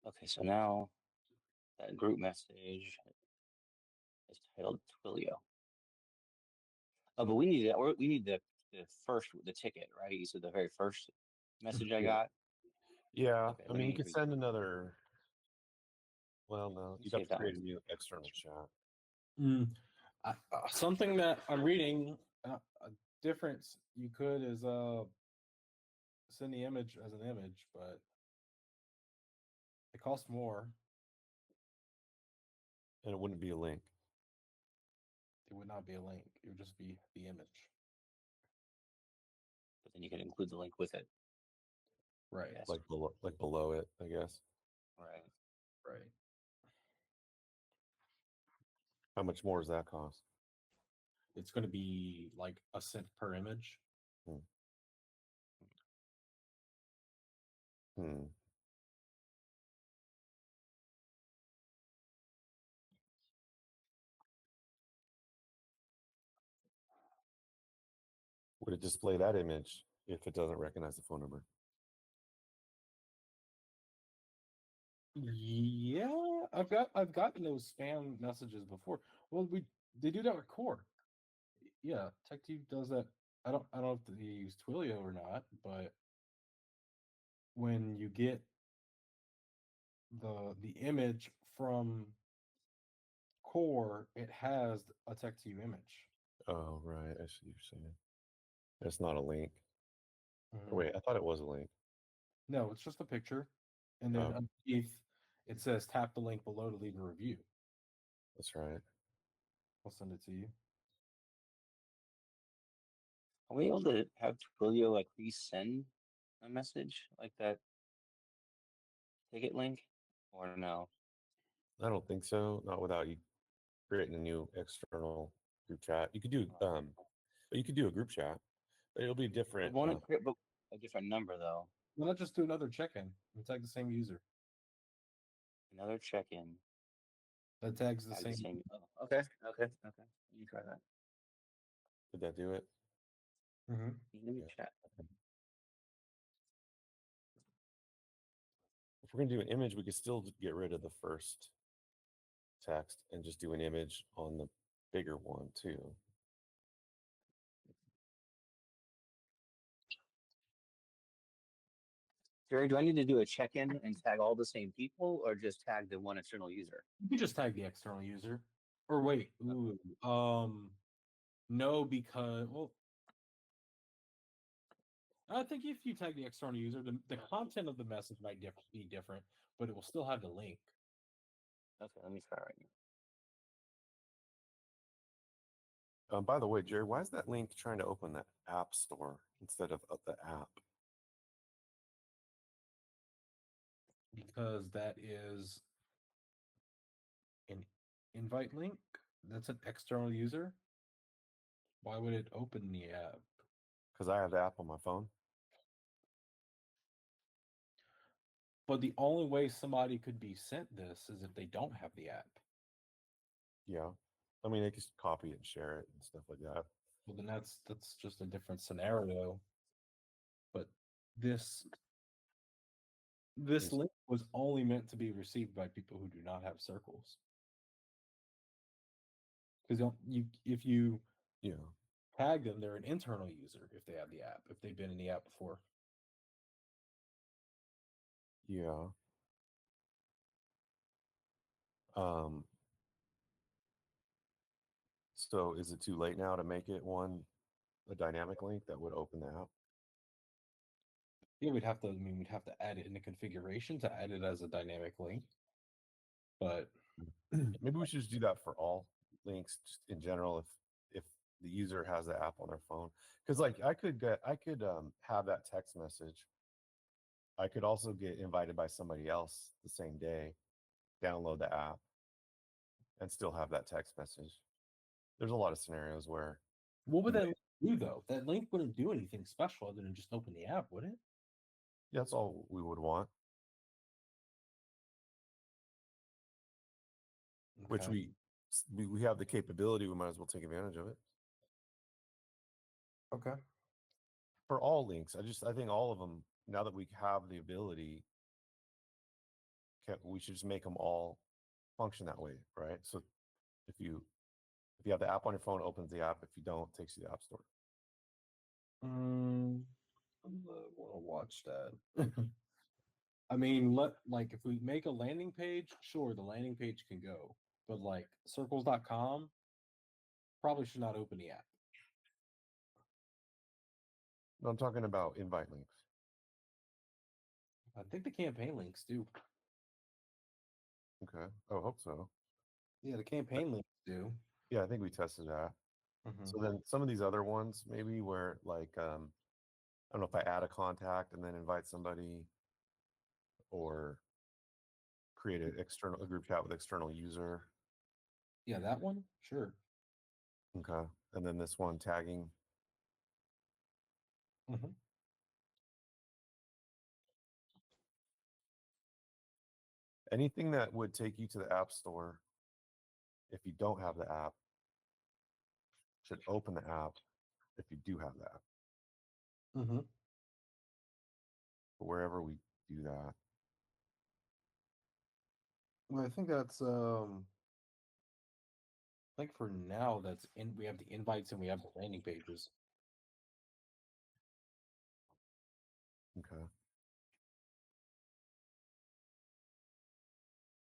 Okay, so now that group message is titled Twilio. Oh, but we need the ticket, right? You said the very first message I Yeah. got. Yeah, Okay, I let mean, you me could send another. Well, no, let me you'd see have if to that create a one's new external chat. Something that I'm reading, a difference you could is send the image as an image, but it costs more. And it wouldn't be a link. It would not be a link. It would just be the image. but then you can include the link with it. Right. Yes. Like below it, I guess. Right. Right. How much more does that cost? It's going to be like a cent per image. Hmm. Would it display that image if it doesn't recognize the phone number? Yeah, I've gotten those spam messages before. Well, they do that with Core. Yeah, TechTube does that. I don't know if they use Twilio or not, but when you get the image from Core, it has a TechTube image. Oh, right. I see what you're saying. It's not a link. Mhm. Or wait, I thought it was a link. No, it's just a picture, and then Oh. underneath it says tap the link below to leave a review. That's right. I'll send it to you. Are we able to have Twilio like resend a message like that ticket link, or no? I don't think so. Not without you creating a new external group chat. You could do but you could do a group chat. But it'll be I different. want to create a different number though. Why not just do another check-in and tag the same user? Another check-in. That tags the Tag the same. same. Oh, okay. Let me try that. Did that do it? Mm-hmm. Let me Yeah. chat. If we're gonna do an image, we could still get rid of the first text and just do an image on the bigger one too. Jerry, do I need to do a check-in and tag all the same people, or just tag the one external user? You can just tag the external user. Or wait, no, because I think if you tag the external user, the content of the message might be different, but it will still have the link. Okay, let me try right now. By the way, Jerry, why is that link trying to open the app store instead of the app? Because that is an invite link. That's an external user. Why would it open the app? Because I have the app on my phone. But the only way somebody could be sent this is if they don't have the app. Yeah. I mean, they can just copy it and share it and stuff like that. Well, then that's just a different scenario. But this link was only meant to be received by people who do not have Circles. Because if you tag them, they're an internal user if they have the app, if they've been in the app before. Yeah. So is it too late now to make it a dynamic link that would open the app? Yeah, we'd have to add it in the configuration to add it as a dynamic link. But maybe we should just do that for all links just in general if the user has the app on their phone. Because like I could have that text message. I could also get invited by somebody else the same day, download the app, and still have that text message. There's a lot of scenarios where. What would that link do though? That link wouldn't do anything special other than just open the app, would it? Yeah, that's all we would want. Okay. Which we have the capability. We might as well take advantage of it. Okay. For all links, I think all of them. Now that we have the ability, we should just make them all function that way, right? So if you you have the app on your phone, it opens the app. If you don't, it takes you to the App Store. I'm gonna watch that. I mean, like if we make a landing page, sure, the landing page can go, but like circles.com probably should not open the app. No, I'm talking about invite links. I think the campaign links do. Okay. Oh, I hope so. Yeah, the campaign links do. Yeah, I think we tested that. So then some of these other ones, maybe where like I don't know if I add a contact and then invite somebody, or create a group chat with external user. Yeah, that one, sure. Okay. And then this one tagging. Mhm. Anything that would take you to the App Store, if you don't have the app, should open the app if you do have the app. Mm-hmm. But wherever we do that. Well, I think that's I think for now we have the invites and we have the landing pages. Okay.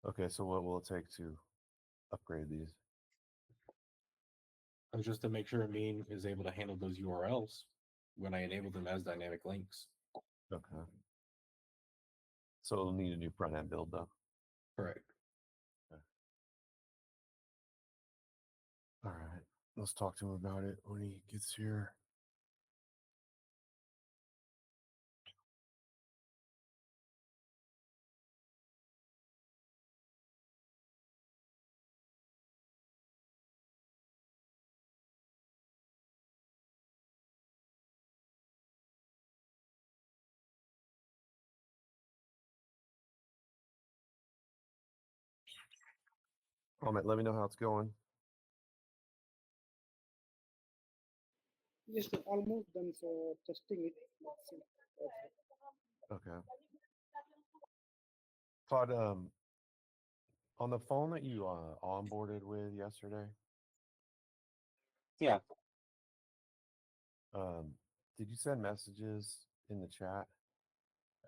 Okay, so what will it take to upgrade these? Just to make sure Amin is able to handle those URLs when I enable them as dynamic links. Okay. So it'll need a new front end build though. Correct. Okay. All right. Let's talk to him about it when he gets here. Comment, let me know how it's going. Yes, almost done. So testing it. That's it. Okay. Todd, on the phone that you onboarded with yesterday, Yeah. did you send messages in the chat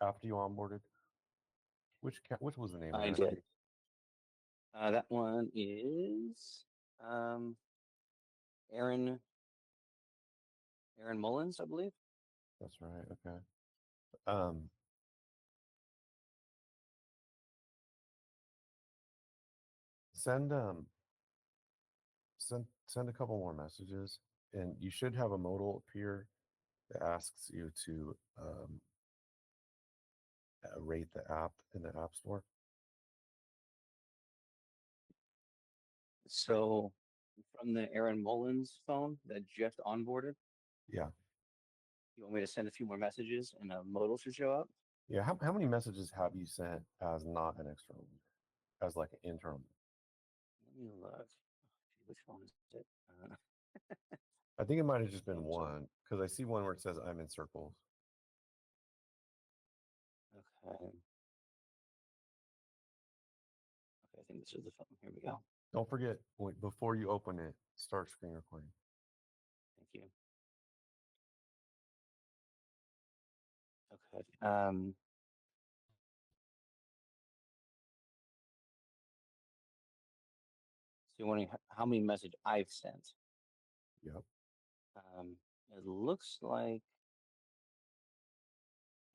after you onboarded? Which was the name I of that? did. That one is Aaron Mullins, I believe. That's right. Okay. Um, send send a couple more messages, and you should have a modal appear that asks you to rate the app in the App Store. So from the Aaron Mullins phone that just onboarded, Yeah. you want me to send a few more messages and a modal should show up? Yeah. How many messages have you sent as not an external user, as like an internal? Let me look. Which phone is it? I think it might have just been Angel. one, because I see one where it says I'm in Circles. Okay. Okay, I think this is the phone. Here we go. Don't forget, before you open it, start screen recording. Thank you. Okay. So you're wondering how many message I've sent? Yep. It looks like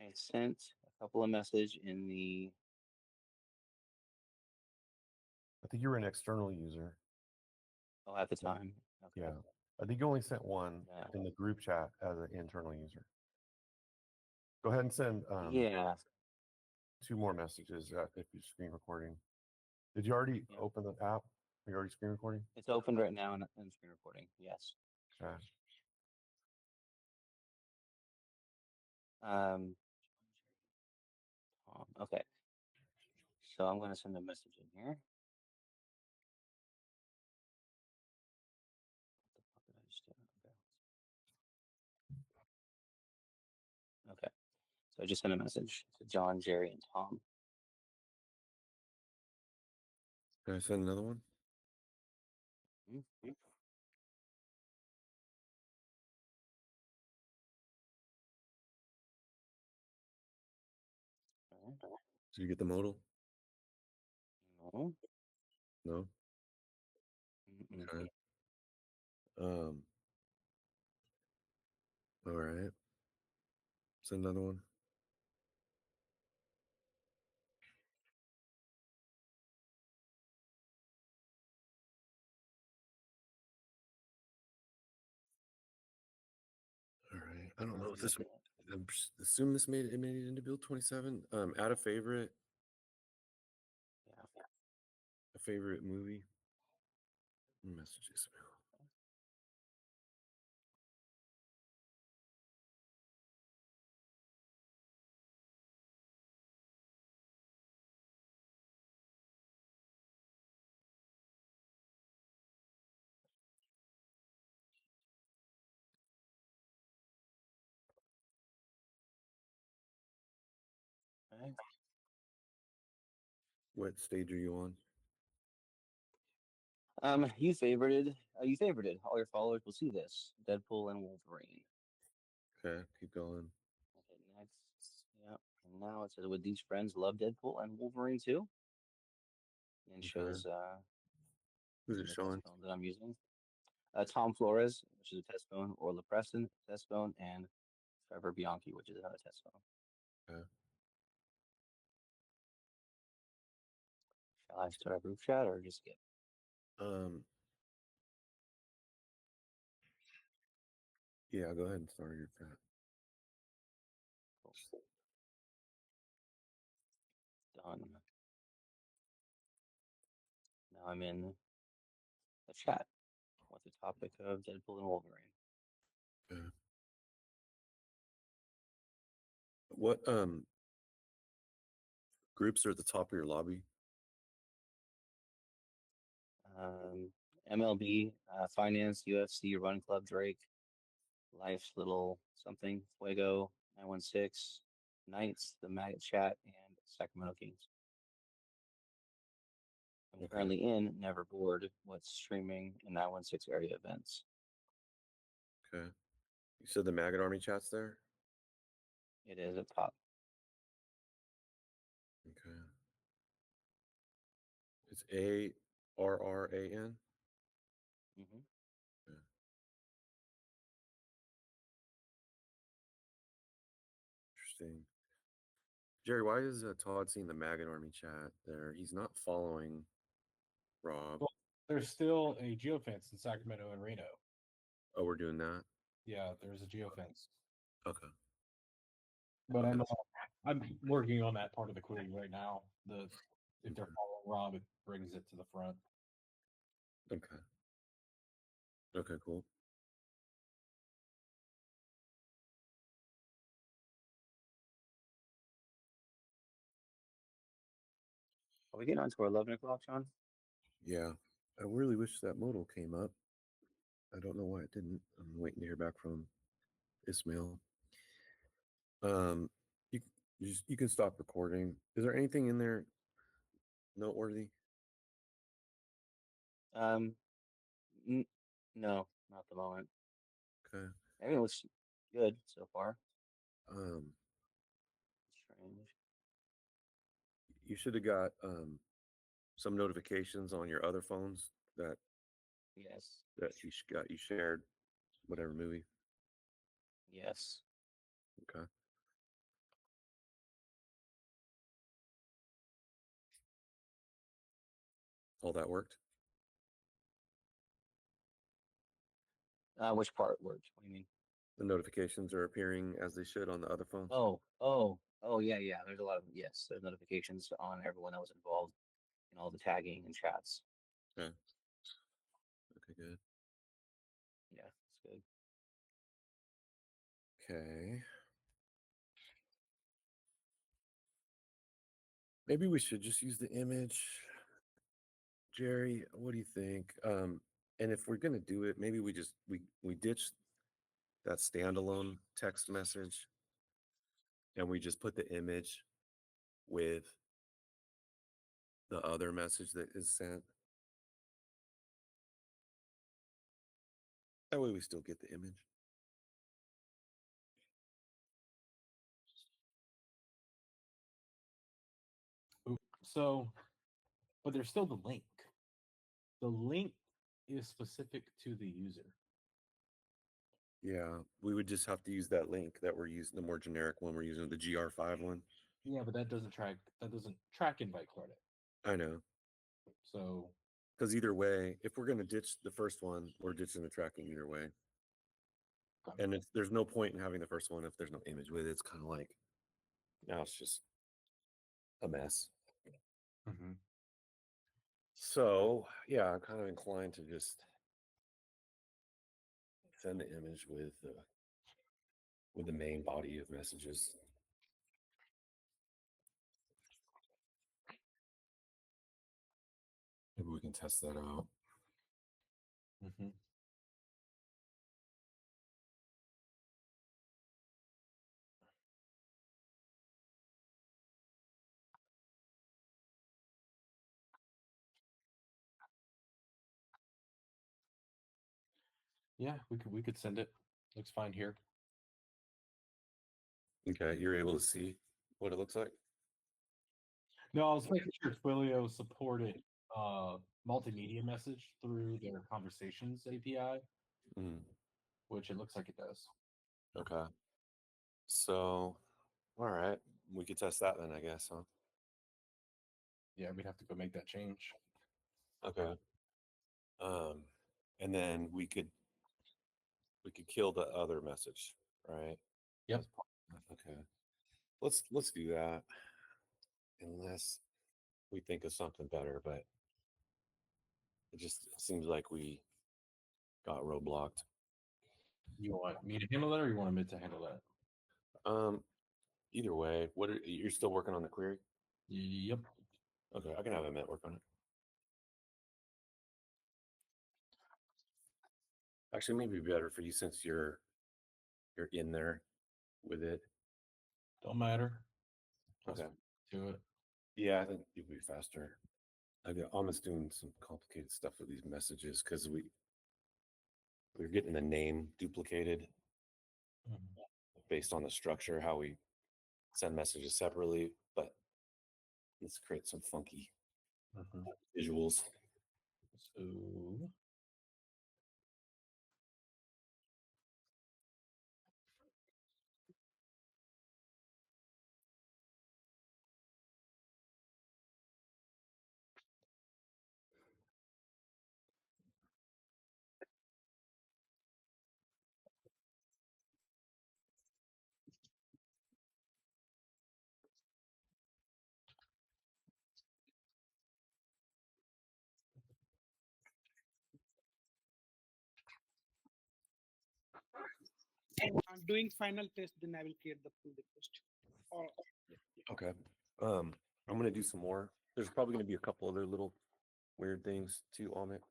I sent a couple of messages in the. I think you were an external user. Oh, at the time. Okay. Yeah. I think you only sent one Yeah. in the group chat as an internal user. Go ahead and send Yeah. 2 more messages if you're screen recording. Did you already Yeah. open the app? Are you already screen recording? It's opened right now and screen recording. Yes. Okay. Okay. So I'm going to send a message in here. What the fuck did I just do? Okay. So I just sent a message to John, Jerry, and Tom. Can I send another one? Did you get the modal? No. No. Mm-mm. Okay. Um. All right. Send another one. All right. I don't know if this. Assume this made it into build 27. Add a favorite. Yeah. A favorite movie. Messages. Okay. What stage are you on? You favorited. All your followers will see this. Deadpool and Wolverine. Okay, keep going. Okay, next. Yeah. And now it says, would these friends love Deadpool and Wolverine too? And Okay. shows Who's the it test showing? phone that I'm using. Tom Flores, which is a test phone, Orla Preston, test phone, and Trevor Bianchi, which is another test phone. Okay. Shall I start a group chat or just skip? Yeah, go ahead and start your chat. Cool. Done. Now I'm in the chat with the topic of Deadpool and Wolverine. Okay. What groups are at the top of your lobby? MLB, Finance, UFC, Run Club, Drake, Life's Little Something, Fuego, 916, Knights, The Maggot Chat, and Sacramento Kings. I'm Okay. currently in Never Bored, what's streaming in 916 area events. Okay. You said the Maggot Army chat's there? It is at top. Okay. It's ARRAN? Mm-hmm. Okay. Interesting. Jerry, why is Todd seeing the Maggot Army chat there? He's not following Rob. Well, there's still a geofence in Sacramento and Reno. Oh, we're doing that? Yeah, there's a geofence. Okay. But Okay. I'm working on that part of the query right now. If they're following Rob, it brings it to the front. Okay. Okay, cool. Are we getting on to our 11 o'clock, Sean? Yeah. I really wish that modal came up. I don't know why it didn't. I'm waiting to hear back from Ismail. You you can stop recording. Is there anything in there noteworthy? No, not at the moment. Okay. Everything looks good so far. Strange. You should have got some notifications on your other phones that Yes. you shared whatever movie. Yes. Okay. All that worked. Which part worked? What do you mean? The notifications are appearing as they should on the other phones. Yeah. There's a lot of there's notifications on everyone that was involved in all the tagging and chats. Okay. Okay, good. Yeah, it's good. Okay. Maybe we should just use the image. Jerry, what do you think? And if we're gonna do it, maybe we just we ditch that standalone text message and we just put the image with the other message that is sent. That way we still get the image. So, but there's still the link. The link is specific to the user. Yeah, we would just have to use that link that we're using, the more generic one we're using, the GR5 one. Yeah, but that doesn't track invite credit. I know. So Because either way, if we're going to ditch the first one, we're ditching the tracking either way. And there's no point in having the first one if there's no image with it. It's kind of like, now it's just a mess. Mhm. So, yeah, I'm kind of inclined to just send the image with the main body of messages. Maybe we can test that out. Mhm. Yeah, we could send it. Looks fine here. Okay, you're able to see what it looks like? No, I was making sure Twilio supported multimedia message through their conversations API, Mm, which it looks like it does. okay. So, all right. We could test that then, I guess, huh? Yeah, we'd have to go make that change. Okay. And then we could kill the other message, right? Yep. As part of that. Okay. Let's do that. Unless we think of something better, but it just seems like we got roadblocked. You want me to handle that, or you want Mid to handle that? Either way, you're still working on the query? Yep. Okay, I can have Emmett work on it. Actually, maybe better for you since you're in there with it. Don't matter. Okay. To it. Yeah, I think you'll be faster. I'm almost doing some complicated stuff with these messages because we're getting the name duplicated Mhm. based on the structure, how we send messages separately, but let's create some funky Mhm. visuals. So I'm doing final test, then I will create the pull request. Or Okay. I'm gonna do some more. There's probably gonna be a couple other little weird things too on it.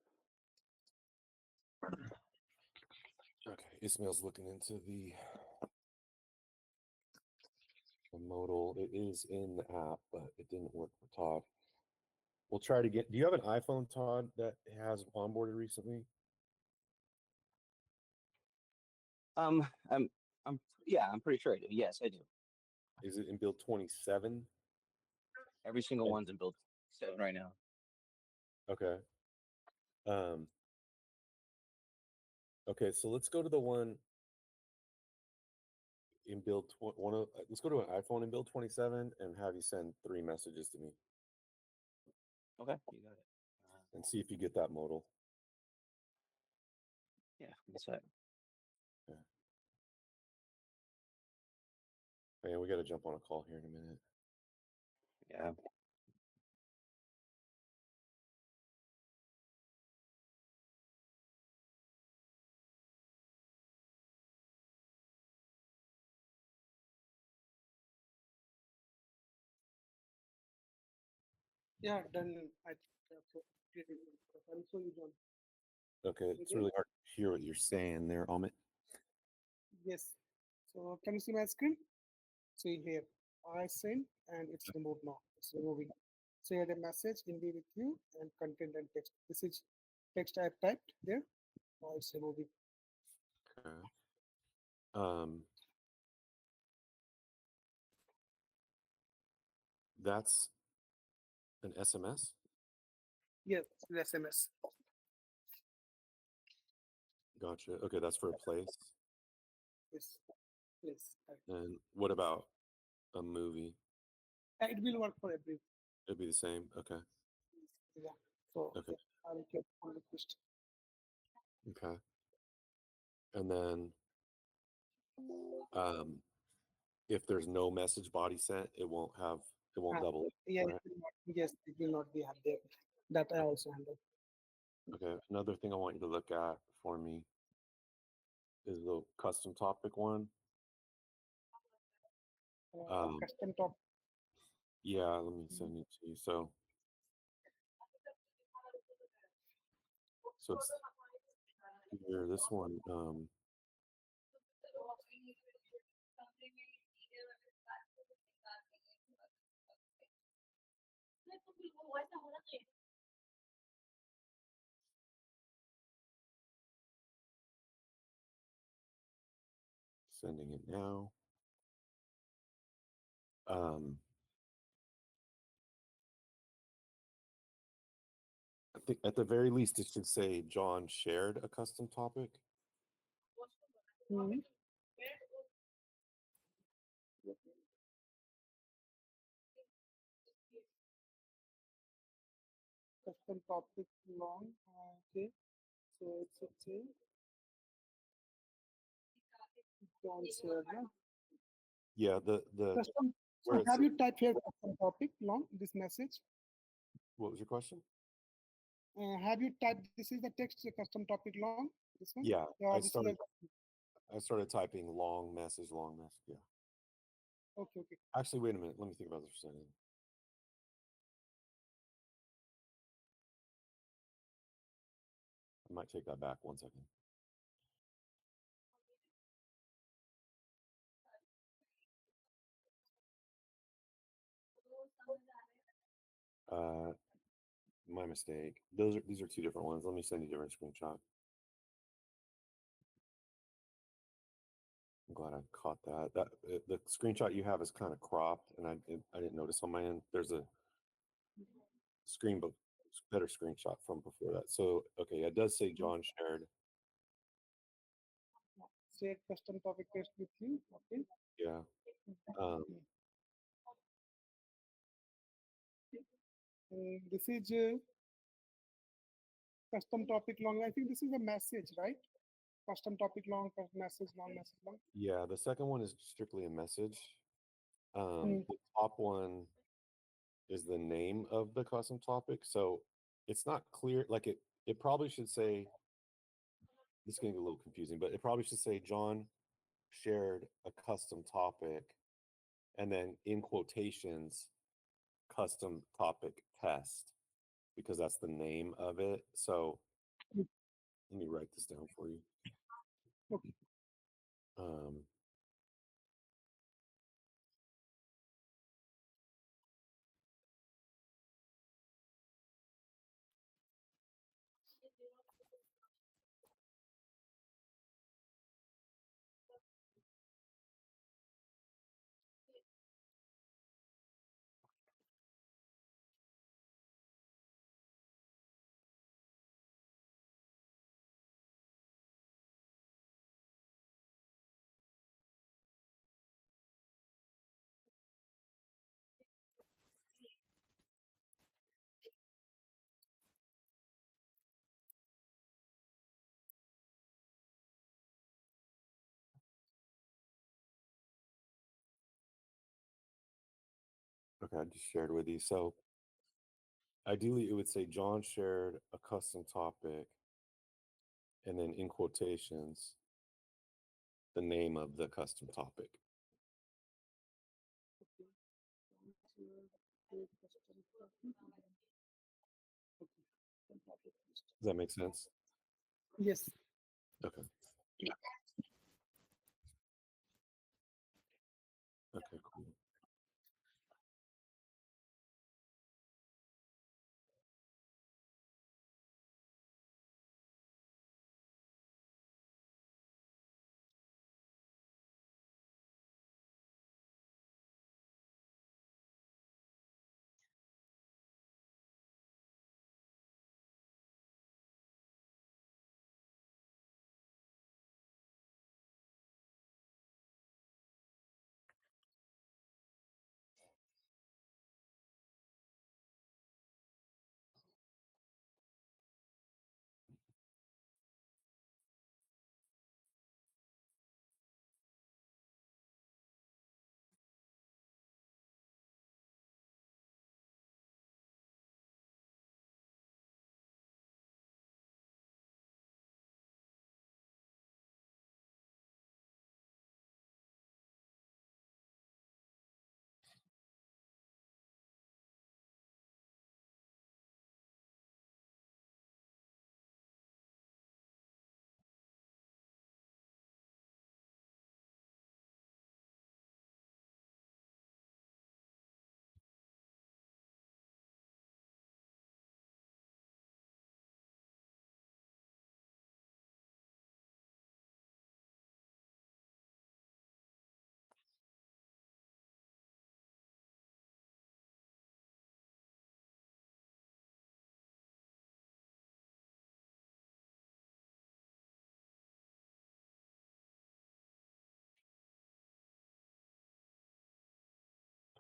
Okay, Ismail's looking into the modal. It is in the app, but it didn't work for Todd. We'll try to get. Do you have an iPhone, Todd, that has onboarded recently? I'm yeah, I'm pretty sure I do. Yes, I do. Is it in build 27? Every single one's in build 7 right now. Okay. Okay, so let's go to the one in build let's go to an iPhone in build 27 and have you send 3 messages to me Okay, you got it. and see if you get that modal. Yeah, that's it. Yeah. Man, we got to jump on a call here in a minute. Yeah. yeah, done. I I'll show you, John. Okay, it's Okay. really hard to hear what you're saying there, Amit. Yes. So can you see my screen? See here, I send and it's removed now. It's removing. Share a message in the with you and content and text. This is text I typed there. Now it's removing. Okay. Um, that's An SMS? Yes, the SMS. Gotcha. Okay, that's for a place. Yes, yes. Right. And what about a movie? It will work for every. It'd be the same. Okay. Yeah. So Okay. yeah, I will get one request. Okay. And then um, if there's no message body sent, it won't double it, Yeah, right? it will not, yes, it will not be there. That I also handle. Okay. Another thing I want you to look at for me is the custom topic one. Custom top. Yeah, let me send it to you. So it's here, this one. Sending it now. I think at the very least it should say John shared a custom topic. Mhm. Custom topic long. Okay. So it's okay. Don't share. Yeah. Yeah, the Custom. where So it's have you typed here custom topic long this message? what was your question? Have you typed this is the text custom topic long? This one? Yeah, Yeah, this is I started typing long message. Yeah. okay, okay. Actually, wait a minute. Let me think about this for a second. I might take that back 1 second. My mistake. These are two different ones. Let me send you a different screenshot. I'm glad I caught that. The screenshot you have is kind of cropped, and I didn't notice on my end. There's a better screenshot from before that. So okay, it does say John shared. Share custom topic text with you. Okay. Yeah. Um, This is custom topic long. I think this is a message, right? Custom topic long, message long, message long. yeah, the second one is strictly a message. Mm. The top one is the name of the custom topic. So it's not clear. Like it probably should say, this is going to get a little confusing, but it probably should say John shared a custom topic and then in quotations, custom topic test, because that's the name of it. So Mm. let me write this down for you. Okay. Um, okay, I just shared with you. So ideally, it would say John shared a custom topic, and then in quotations, the name of the custom topic. Does that make sense? Yes. Okay. Okay, cool.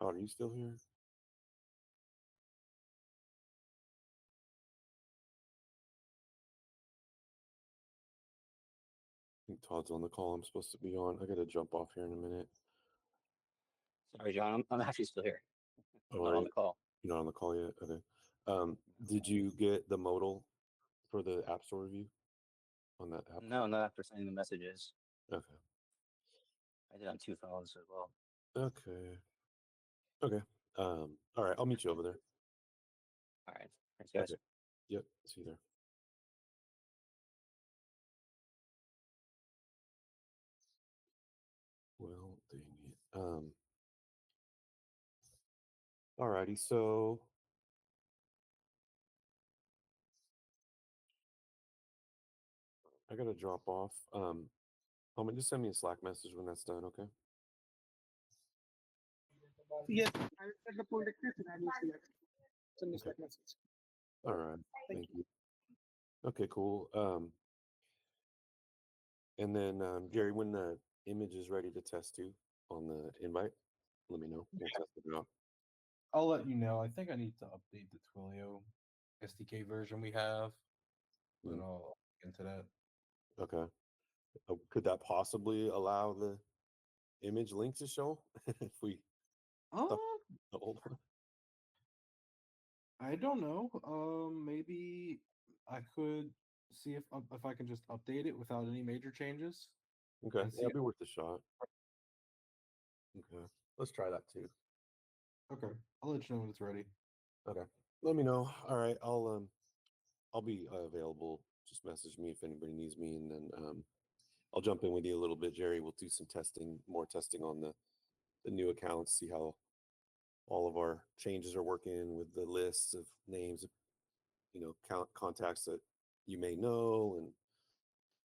Todd, are you still here? I think Todd's on the call I'm supposed to be on. I gotta jump off here in a minute. Sorry, John. I'm actually still here. Oh, Not are on you? the call. You're not on the call yet? Okay. Did you get the modal for the App Store review on that app? No, not after sending the messages. Okay. I did on 2 phones as well. Okay. Okay. All right. I'll meet you over there. All right. Thanks, guys. Okay. Yep. See you there. Well, dang it. Alrighty, so I gotta drop off. Just send me a Slack message when that's done, okay? Yes, I will set the pull request and I will select. Send me Okay. Slack message. All right. Thank Thank you. Okay, cool. And then Jerry, when the image is ready to test to on the invite, let me know. We'll test it out. I'll let you know. I think I need to update the Twilio SDK version we have. Then Mm. I'll look into that. Okay. Could that possibly allow the image link to show if we stuck the old one? I don't know. Maybe I could see if I can just update it without any major changes. Okay, And yeah, see. it'd be worth a shot. Okay, let's try that too. Okay, I'll let you know when it's ready. Okay, let me know. All right, I'll be available. Just message me if anybody needs me, and then I'll jump in with you a little bit, Jerry. We'll do some testing, more testing on the new accounts, see how all of our changes are working with the lists of names of contacts that you may know, and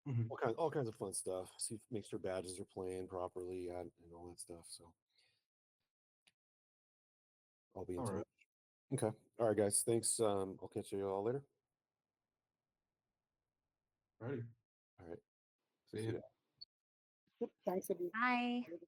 Mhm. all kinds of fun stuff. See, make sure badges are playing properly, and all that stuff. So I'll be in All touch. right. Okay. All right, guys. Thanks. I'll catch you all later. Ready. All right. See See ya. ya. Yep, thanks, everyone. Bye.